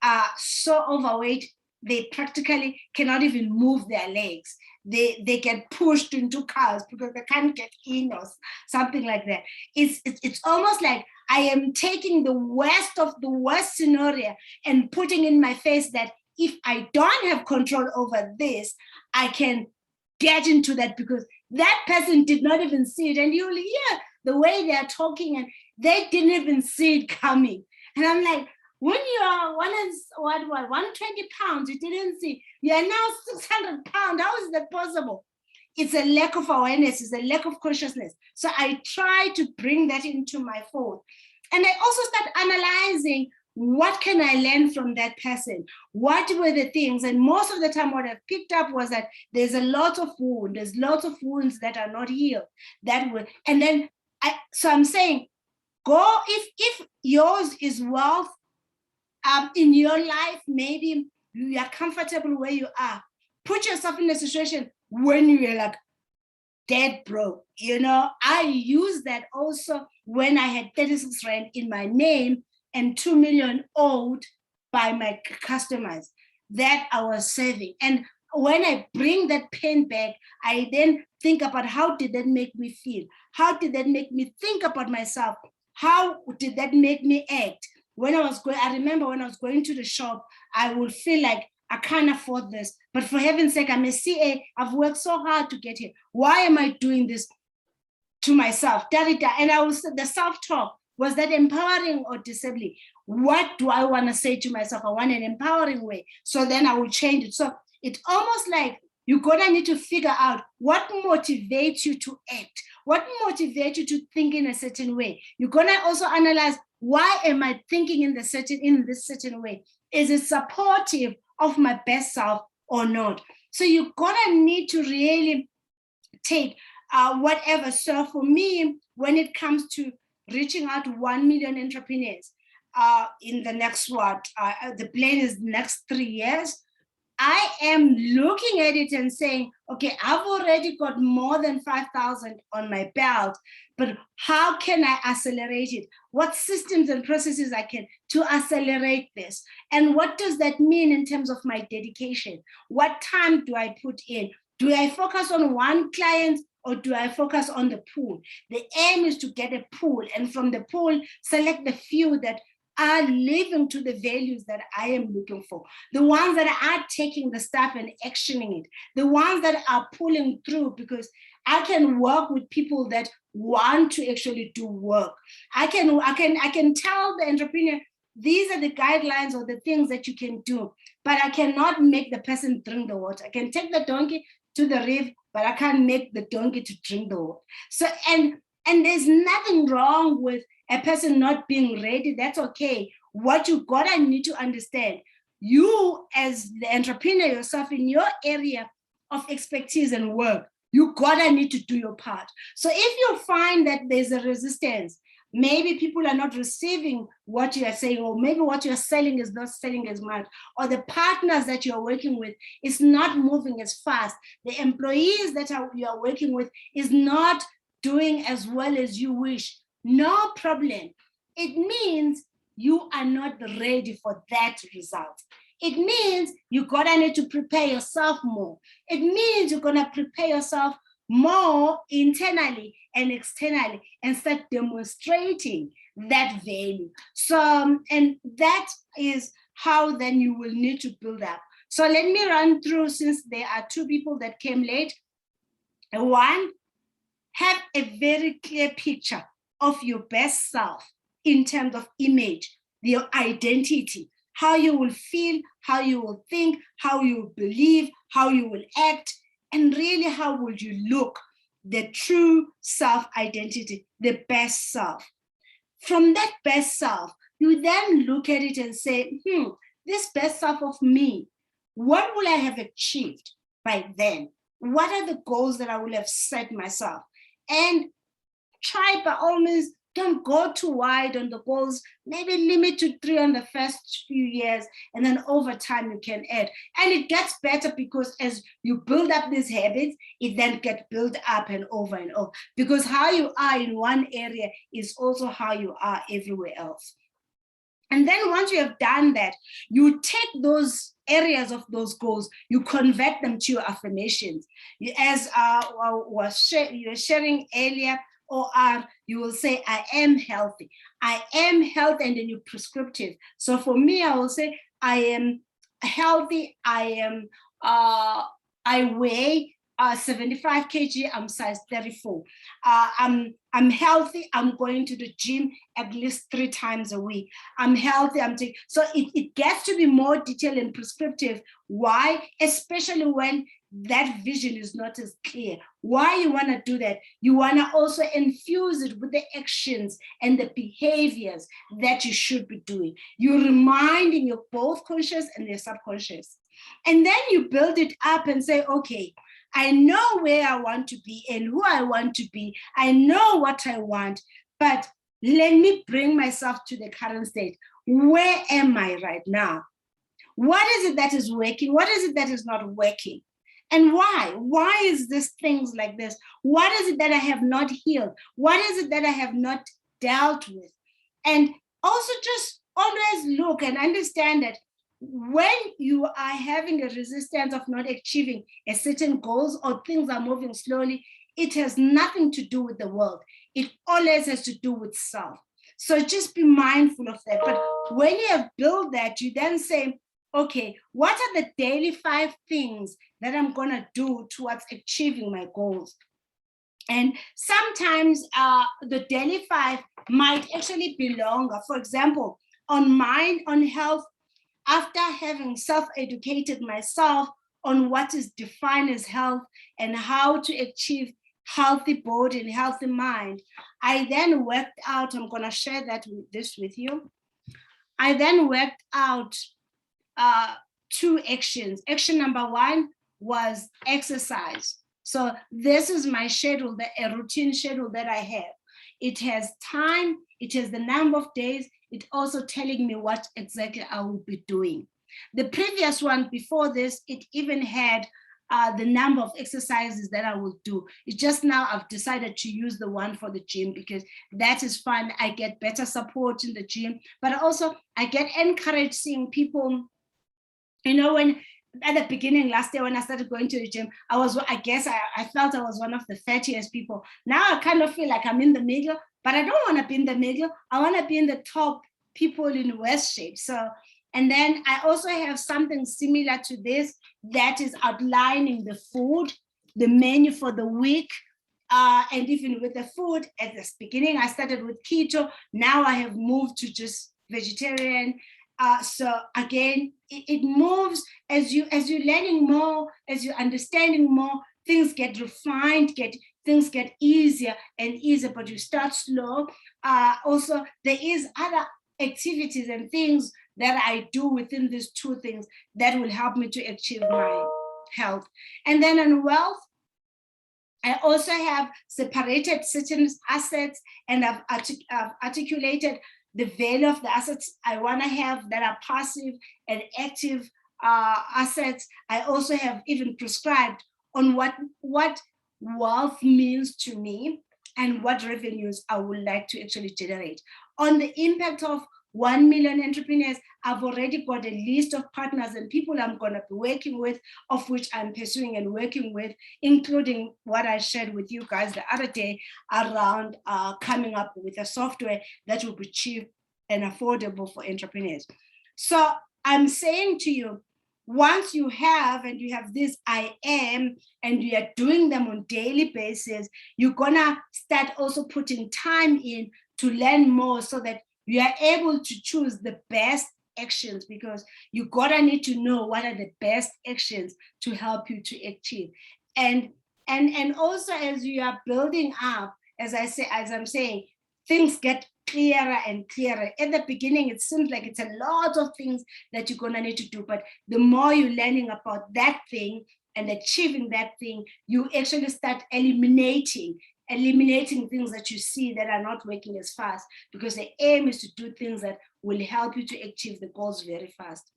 are so overweight, they practically cannot even move their legs. They get pushed into cars because they can't get in or something like that. It's almost like I am taking the worst of the worst scenario and putting in my face that if I don't have control over this, I can get into that because that person did not even see it. And you'll hear the way they're talking and they didn't even see it coming. And I'm like, when you are 120 pounds, you didn't see, you are now 600 pounds. How is that possible? It's a lack of awareness, it's a lack of consciousness. So I try to bring that into my fold. And I also start analyzing what can I learn from that person? What were the things? And most of the time what I've picked up was that there's a lot of wounds. There's lots of wounds that are not healed. And then, so I'm saying, go, if yours is wealth, in your life, maybe you are comfortable where you are. Put yourself in a situation when you're like dead broke. You know, I use that also when I had 36 Rand in my name and 2 million owed by my customers that I was saving. And when I bring that pain back, I then think about how did that make me feel? How did that make me think about myself? How did that make me act? When I remember when I was going to the shop, I would feel like I can't afford this, but for heaven's sake, I'm a CA, I've worked so hard to get here. Why am I doing this to myself? And I was, the self-talk, was that empowering or disabling? What do I want to say to myself? I want an empowering way. So then I will change it. So it's almost like you're gonna need to figure out what motivates you to act, what motivates you to think in a certain way. You're gonna also analyze, why am I thinking in this certain way? Is it supportive of my best self or not? So you're gonna need to really take whatever. So for me, when it comes to reaching out to 1 million entrepreneurs in the next the plan is next 3 years, I am looking at it and saying, okay, I've already got more than 5,000 on my belt, but how can I accelerate it? What systems and processes I can to accelerate this? And what does that mean in terms of my dedication? What time do I put in? Do I focus on one client or do I focus on the pool? The aim is to get a pool, and from the pool, select the few that are living to the values that I am looking for, the ones that are taking the stuff and actioning it, the ones that are pulling through, because I can work with people that want to actually do work. I can tell the entrepreneur, these are the guidelines or the things that you can do, but I cannot make the person drink the water. I can take the donkey to the river, but I can't make the donkey to drink the water. So, and there's nothing wrong with a person not being ready. That's okay. What you gotta need to understand, you as the entrepreneur yourself in your area of expertise and work, you gotta need to do your part. So if you find that there's a resistance, maybe people are not receiving what you are saying, or maybe what you're selling is not selling as much, or the partners that you're working with is not moving as fast, the employees that you are working with is not doing as well as you wish, no problem. It means you are not ready for that result. It means you're gonna need to prepare yourself more. It means you're gonna prepare yourself more internally and externally and start demonstrating that value. So, and that is how then you will need to build up. So let me run through, since there are two people that came late. One, have a very clear picture of your best self in terms of image, your identity, how you will feel, how you will think, how you will believe, how you will act, and really how will you look, the true self-identity, the best self. From that best self, you then look at it and say, this best self of me, what will I have achieved by then? What are the goals that I will have set myself? And try, by all means, don't go too wide on the goals, maybe limit to 3 on the first few years, and then over time you can add. And it gets better because as you build up these habits, it then gets built up and over, because how you are in one area is also how you are everywhere else. And then once you have done that, you take those areas of those goals, you convert them to your affirmations. As you were sharing earlier, or you will say, I am healthy. I am healthy, and then you prescriptive. So for me, I will say, I am healthy. I weigh 75 kg, I'm size 34. I'm healthy, I'm going to the gym at least 3 times a week. I'm healthy, so it gets to be more detailed and prescriptive. Why? Especially when that vision is not as clear. Why you want to do that? You want to also infuse it with the actions and the behaviors that you should be doing. You're reminding your both conscious and your subconscious. And then you build it up and say, okay, I know where I want to be and who I want to be. I know what I want, but let me bring myself to the current state. Where am I right now? What is it that is working? What is it that is not working? And why? Why is this things like this? What is it that I have not healed? What is it that I have not dealt with? And also just always look and understand that when you are having a resistance of not achieving a certain goals or things are moving slowly, it has nothing to do with the world. It always has to do with self. So just be mindful of that. But when you have built that, you then say, okay, what are the daily 5 things that I'm gonna do towards achieving my goals? And sometimes the daily 5 might actually be longer. For example, on mind, on health, after having self-educated myself on what is defined as health and how to achieve healthy body and healthy mind, I then worked out, I'm gonna share this with you. I then worked out 2 actions. Action number 1 was exercise. So this is my schedule, a routine schedule that I have. It has time, it has the number of days, it also telling me what exactly I will be doing. The previous one before this, it even had the number of exercises that I will do. It's just now I've decided to use the one for the gym because that is fun. I get better support in the gym, but also I get encouraged seeing people, when at the beginning last year when I started going to the gym, I felt I was one of the fattiest people. Now I kind of feel like I'm in the middle, but I don't want to be in the middle. I want to be in the top people in worse shape. So, and then I also have something similar to this that is outlining the food, the menu for the week. And even with the food, at the beginning, I started with keto. Now I have moved to just vegetarian. So again, it moves as you're learning more, as you're understanding more, things get refined, things get easier and easier, but you start slow. Also, there is other activities and things that I do within these two things that will help me to achieve my health. And then on wealth, I also have separated certain assets, and I've articulated the value of the assets I want to have that are passive and active assets. I also have even prescribed on what wealth means to me and what revenues I would like to actually generate. On the impact of 1 million entrepreneurs, I've already got a list of partners and people I'm going to be working with, of which I'm pursuing and working with, including what I shared with you guys the other day around coming up with a software that will be cheap and affordable for entrepreneurs. So I'm saying to you, once you have this I am, and you are doing them on daily basis, you're gonna start also putting time in to learn more so that you are able to choose the best actions, because you gotta need to know what are the best actions to help you to achieve. And also, as you are building up, as I'm saying, things get clearer and clearer. At the beginning, it seems like it's a lot of things that you're gonna need to do, but the more you're learning about that thing and achieving that thing, you actually start eliminating things that you see that are not working as fast, because the aim is to do things that will help you to achieve the goals very fast.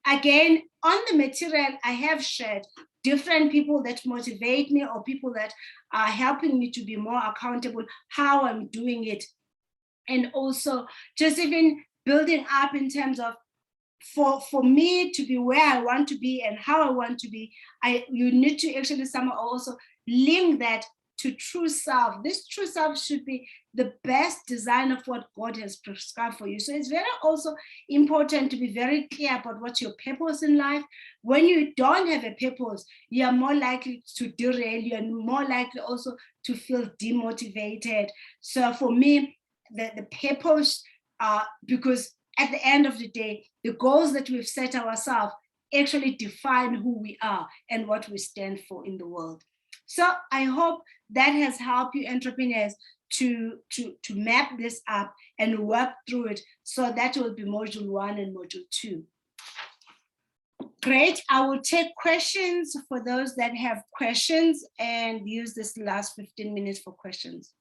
Again, on the material, I have shared different people that motivate me or people that are helping me to be more accountable, how I'm doing it. And also just even building up in terms of for me to be where I want to be and how I want to be, you need to actually somehow also link that to true self. This true self should be the best design of what God has prescribed for you. So it's very also important to be very clear about what's your purpose in life. When you don't have a purpose, you are more likely to derail, you are more likely also to feel demotivated. So for me, the purpose, because at the end of the day, the goals that we've set ourselves actually define who we are and what we stand for in the world. So I hope that has helped you entrepreneurs to map this up and work through it. So that will be module 1 and module 2. Great. I will take questions for those that have questions and use this last 15 minutes for questions.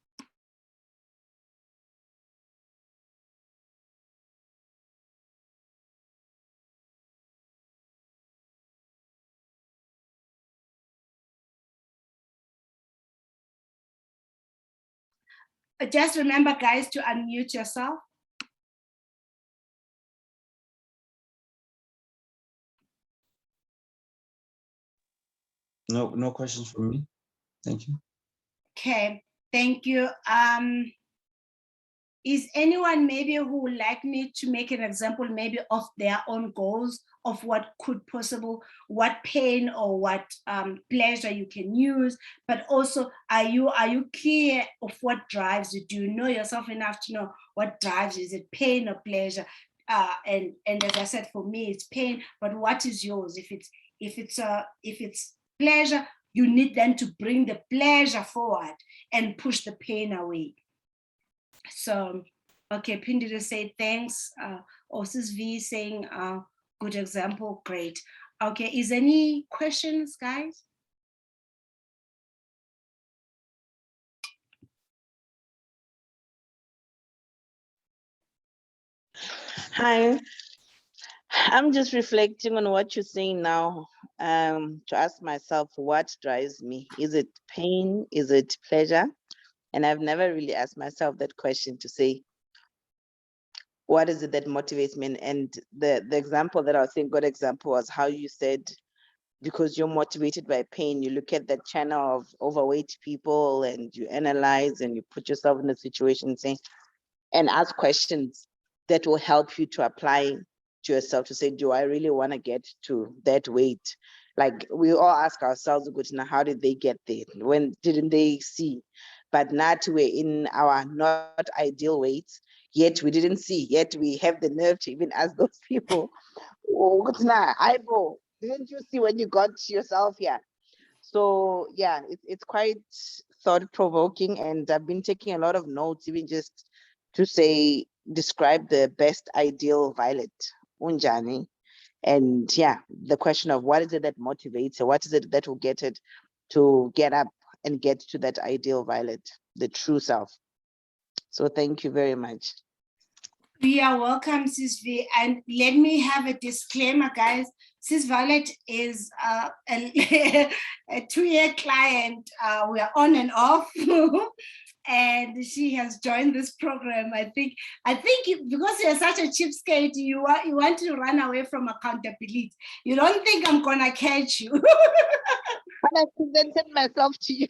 Just remember, guys, to unmute yourself. No questions from me. Thank you. Okay, thank you. Is anyone maybe who would like me to make an example maybe of their own goals, of what could possible, what pain or what pleasure you can use, but also are you clear of what drives you? Do you know yourself enough to know what drives you? Is it pain or pleasure? And as I said, for me it's pain, but what is yours? If it's pleasure, you need then to bring the pleasure forward and push the pain away. So, okay, Pindira say thanks. Osis V saying good example, great. Okay, is any questions, guys? Hi, I'm just reflecting on what you're saying now, to ask myself what drives me. Is it pain? Is it pleasure? And I've never really asked myself that question to say, what is it that motivates me? And the example that I was saying, good example, was how you said, because you're motivated by pain, you look at that channel of overweight people and you analyze and you put yourself in a situation saying, and ask questions that will help you to apply to yourself to say, do I really want to get to that weight? Like we all ask ourselves, now how did they get there? When didn't they see? But not we're in our not ideal weights, yet we didn't see, yet we have the nerve to even ask those people, oh, didn't you see when you got yourself here? So yeah, it's quite thought-provoking, and I've been taking a lot of notes, even just to say, describe the best ideal Violet, Unjani. And yeah, the question of what is it that motivates her? What is it that will get it to get up and get to that ideal Violet, the true self? So thank you very much. You are welcome, Sis V. And let me have a disclaimer, guys. Sis Violet is a 2-year client. We are on and off. And she has joined this program. I think because you're such a cheapskate, you want to run away from accountability. You don't think I'm gonna catch you. But I presented myself to you.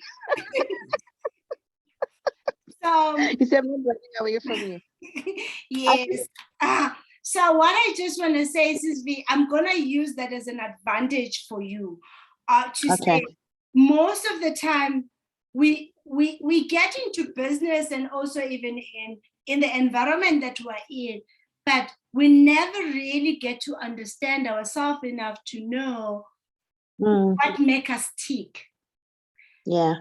So you said I'm not running away from you. Yes. So what I just want to say is, I'm gonna use that as an advantage for you. To say most of the time we get into business and also even in the environment that we're in, but we never really get to understand ourselves enough to know what makes us tick. Yeah.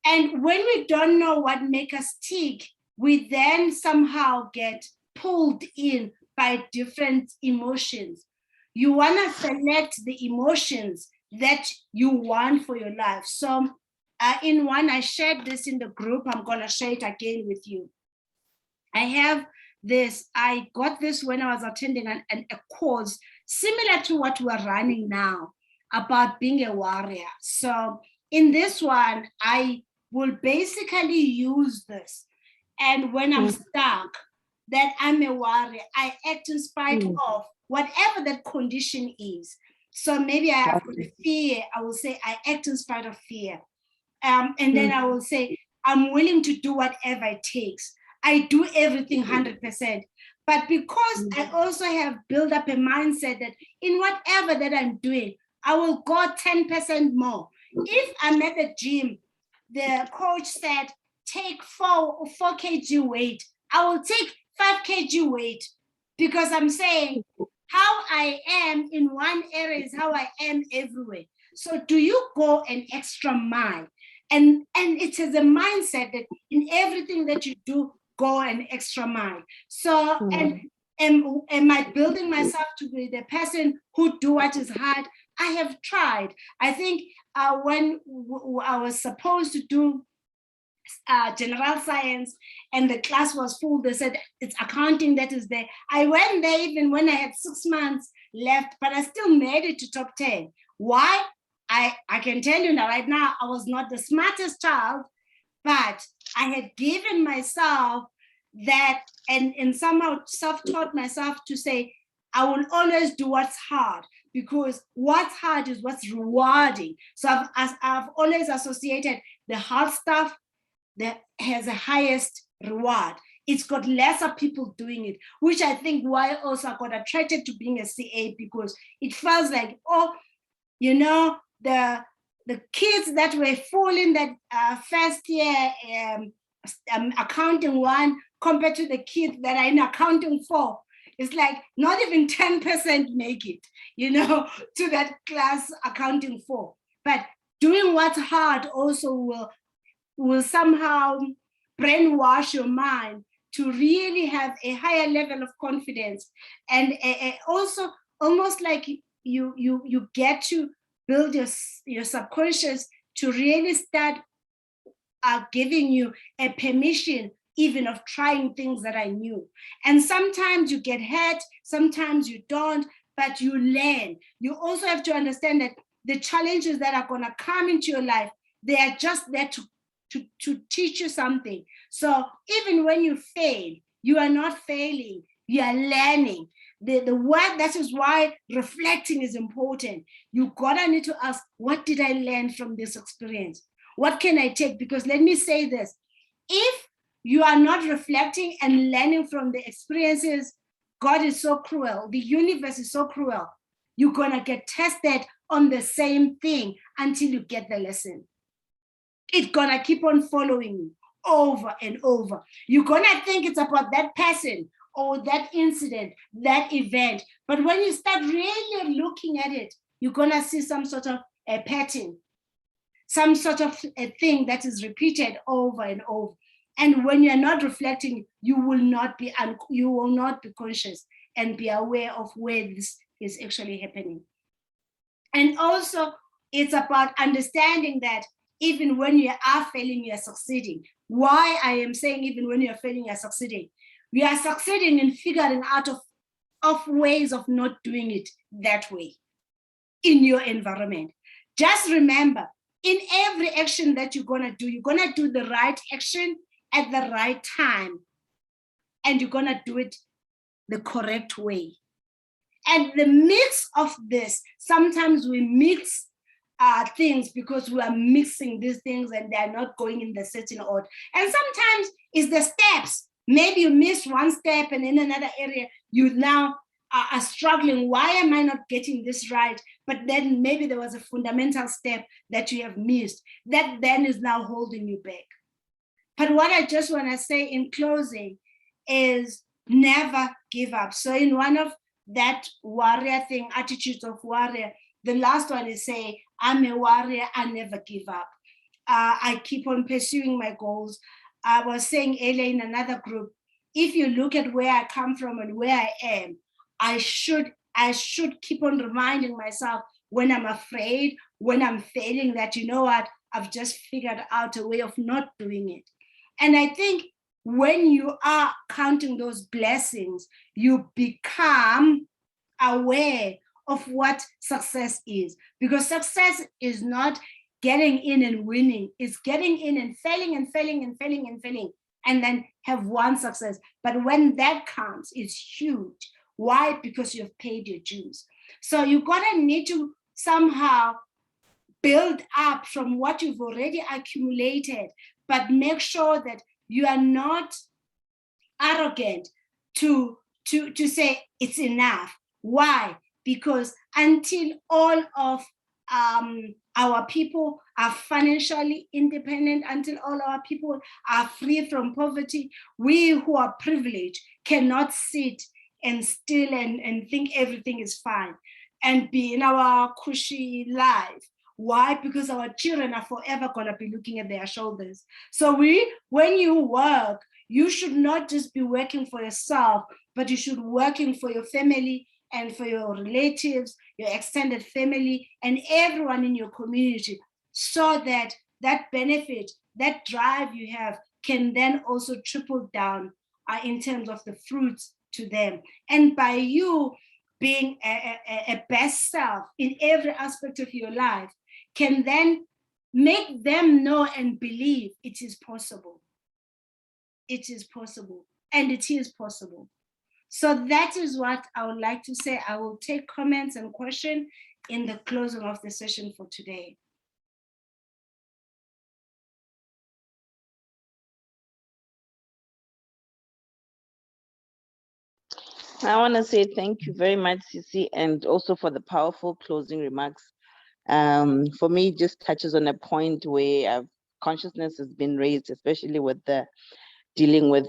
And when we don't know what makes us tick, we then somehow get pulled in by different emotions. You want to select the emotions that you want for your life. So in one, I shared this in the group. I'm going to share it again with you. I have this. I got this when I was attending a course similar to what we're running now about being a warrior. So in this one, I will basically use this. And when I'm stuck, that I'm a warrior, I act in spite of whatever that condition is. So maybe I have fear, I will say I act in spite of fear. And then I will say, I'm willing to do whatever it takes. I do everything 100%. But because I also have built up a mindset that in whatever that I'm doing, I will go 10% more. If I'm at the gym, the coach said, take 4 kg weight, I will take 5 kg weight, because I'm saying how I am in one area is how I am everywhere. So do you go an extra mile? And it is a mindset that in everything that you do, go an extra mile. So, and am I building myself to be the person who do what is hard? I have tried. I think when I was supposed to do general science and the class was full, they said it's accounting that is there. I went there even when I had 6 months left, but I still made it to top 10. Why? I can tell you now, right now, I was not the smartest child, but I had given myself that and somehow self-taught myself to say, I will always do what's hard, because what's hard is what's rewarding. So I've always associated the hard stuff that has the highest reward. It's got lesser people doing it, which I think why also I got attracted to being a CA, because it feels like, oh, you know, the kids that were falling that first year accounting 1 compared to the kids that are in accounting 4, it's like not even 10% make it, you know, to that class accounting 4. But doing what's hard also will somehow brainwash your mind to really have a higher level of confidence, and also almost like you get to build your subconscious to really start giving you a permission even of trying things that are new. And sometimes you get hurt, sometimes you don't, but you learn. You also have to understand that the challenges that are going to come into your life, they are just there to teach you something. So even when you fail, you are not failing, you are learning. The word, that is why reflecting is important. You gotta need to ask, what did I learn from this experience? What can I take? Because let me say this, if you are not reflecting and learning from the experiences, God is so cruel, the universe is so cruel, you're gonna get tested on the same thing until you get the lesson. It's gonna keep on following you over and over. You're gonna think it's about that person or that incident, that event. But when you start really looking at it, you're gonna see some sort of a pattern, some sort of a thing that is repeated over and over. And when you're not reflecting, you will not be conscious and be aware of where this is actually happening. And also, it's about understanding that even when you are failing, you are succeeding. Why I am saying even when you're failing, you're succeeding. We are succeeding in figuring out of ways of not doing it that way in your environment. Just remember, in every action that you're gonna do the right action at the right time, and you're gonna do it the correct way. And the mix of this, sometimes we mix things because we are mixing these things and they're not going in the certain order. And sometimes it's the steps. Maybe you missed one step and in another area, you now are struggling. Why am I not getting this right? But then maybe there was a fundamental step that you have missed that then is now holding you back. But what I just want to say in closing is never give up. So in one of that warrior thing, attitudes of warrior, the last one is say, I'm a warrior, I never give up. I keep on pursuing my goals. I was saying earlier in another group, if you look at where I come from and where I am, I should keep on reminding myself when I'm afraid, when I'm failing, that you know what, I've just figured out a way of not doing it. And I think when you are counting those blessings, you become aware of what success is. Because success is not getting in and winning, it's getting in and failing and failing and failing and failing, and then have one success. But when that comes, it's huge. Why? Because you've paid your dues. So you're gonna need to somehow build up from what you've already accumulated, but make sure that you are not arrogant to say it's enough. Why? Because until all of our people are financially independent, until all our people are free from poverty, we who are privileged cannot sit and still and think everything is fine and be in our cushy life. Why? Because our children are forever going to be looking at their shoulders. So when you work, you should not just be working for yourself, but you should be working for your family and for your relatives, your extended family, and everyone in your community, so that that benefit, that drive you have can then also trickle down in terms of the fruits to them. And by you being a best self in every aspect of your life, can then make them know and believe it is possible. It is possible, and it is possible. So that is what I would like to say. I will take comments and questions in the closing of the session for today. I want to say thank you very much, Sisi, and also for the powerful closing remarks. For me, it just touches on a point where consciousness has been raised, especially with the dealing with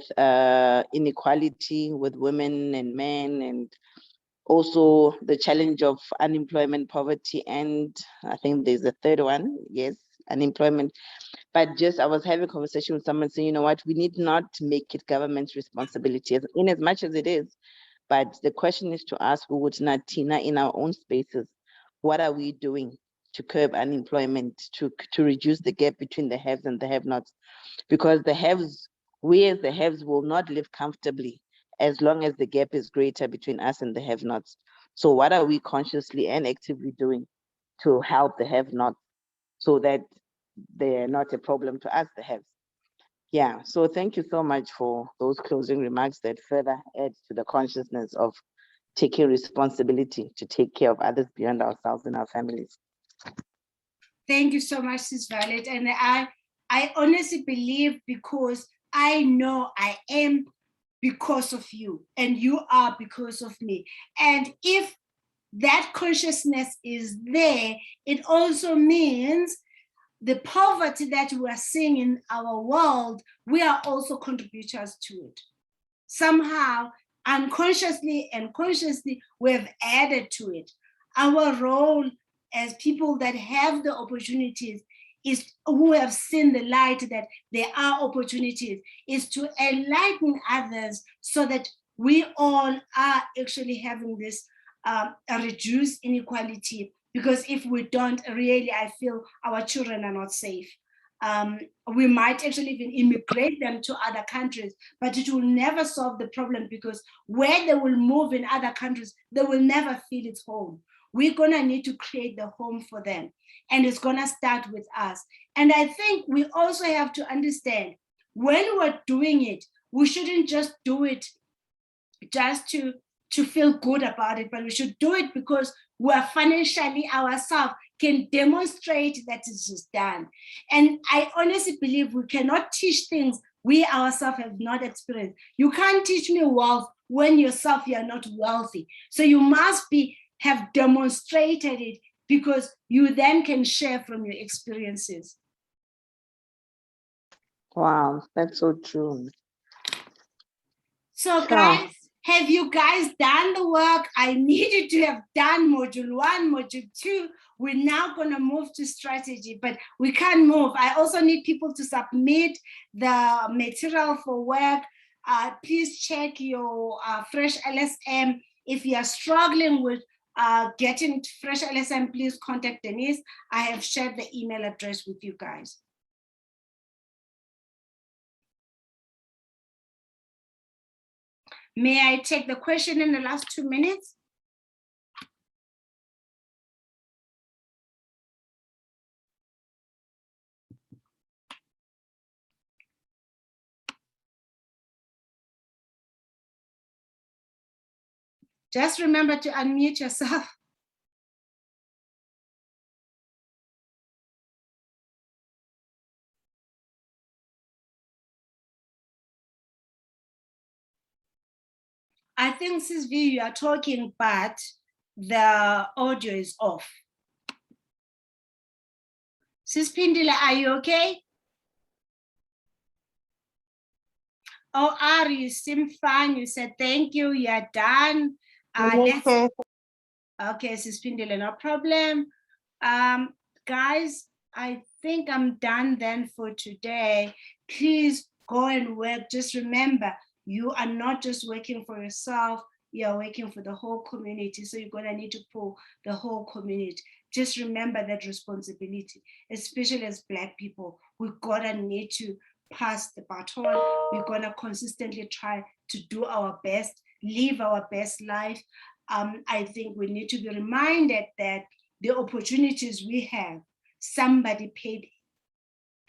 inequality with women and men, and also the challenge of unemployment, poverty, and I think there's a third one, yes, unemployment. But just I was having a conversation with someone saying, you know what, we need not make it government's responsibility, in as much as it is. But the question is to ask Tina in our own spaces, what are we doing to curb unemployment, to reduce the gap between the haves and the have-nots? Because the haves, we as the haves will not live comfortably as long as the gap is greater between us and the have-nots. So what are we consciously and actively doing to help the have-nots so that they're not a problem to us, the haves? Yeah, so thank you so much for those closing remarks that further add to the consciousness of taking responsibility to take care of others beyond ourselves and our families. Thank you so much, Sis Violet. And I honestly believe, because I know I am because of you, and you are because of me. And if that consciousness is there, it also means the poverty that we are seeing in our world, we are also contributors to it. Somehow, unconsciously and consciously, we have added to it. Our role as people that have the opportunities is who have seen the light that there are opportunities, is to enlighten others so that we all are actually having this a reduced inequality. Because if we don't, really, I feel our children are not safe. We might actually even immigrate them to other countries, but it will never solve the problem, because where they will move in other countries, they will never feel it's home. We're gonna need to create the home for them, and it's gonna start with us. And I think we also have to understand, when we're doing it, we shouldn't just do it just to feel good about it, but we should do it because we're financially ourselves can demonstrate that it is done. And I honestly believe we cannot teach things we ourselves have not experienced. You can't teach me wealth when yourself you are not wealthy. So you must have demonstrated it, because you then can share from your experiences. Wow, that's so true. So Sure. guys, have you guys done the work? I needed to have done module 1, module 2. We're now going to move to strategy, but we can't move. I also need people to submit the material for work. Please check your Fresh LSM. If you are struggling with getting Fresh LSM, please contact Denise. I have shared the email address with you guys. May I take the question in the last 2 minutes? Just remember to unmute yourself. I think, Sis V, you are talking, but the audio is off. Sis Pindila, are you okay? Oh, Ari, you seem fine. You said thank you. You are done. Okay, Sis Pindila, no problem. Guys, I think I'm done then for today. Please go and work. Just remember, you are not just working for yourself, you're working for the whole community. So you're gonna need to pull the whole community. Just remember that responsibility, especially as Black people. We're gonna need to pass the baton. We're gonna consistently try to do our best, live our best life. I think we need to be reminded that the opportunities we have, somebody paid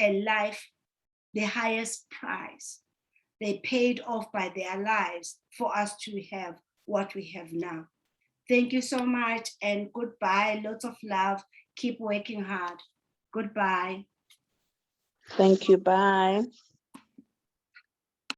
a life, the highest price. They paid off by their lives for us to have what we have now. Thank you so much, and goodbye. Lots of love. Keep working hard. Goodbye. Thank you. Bye.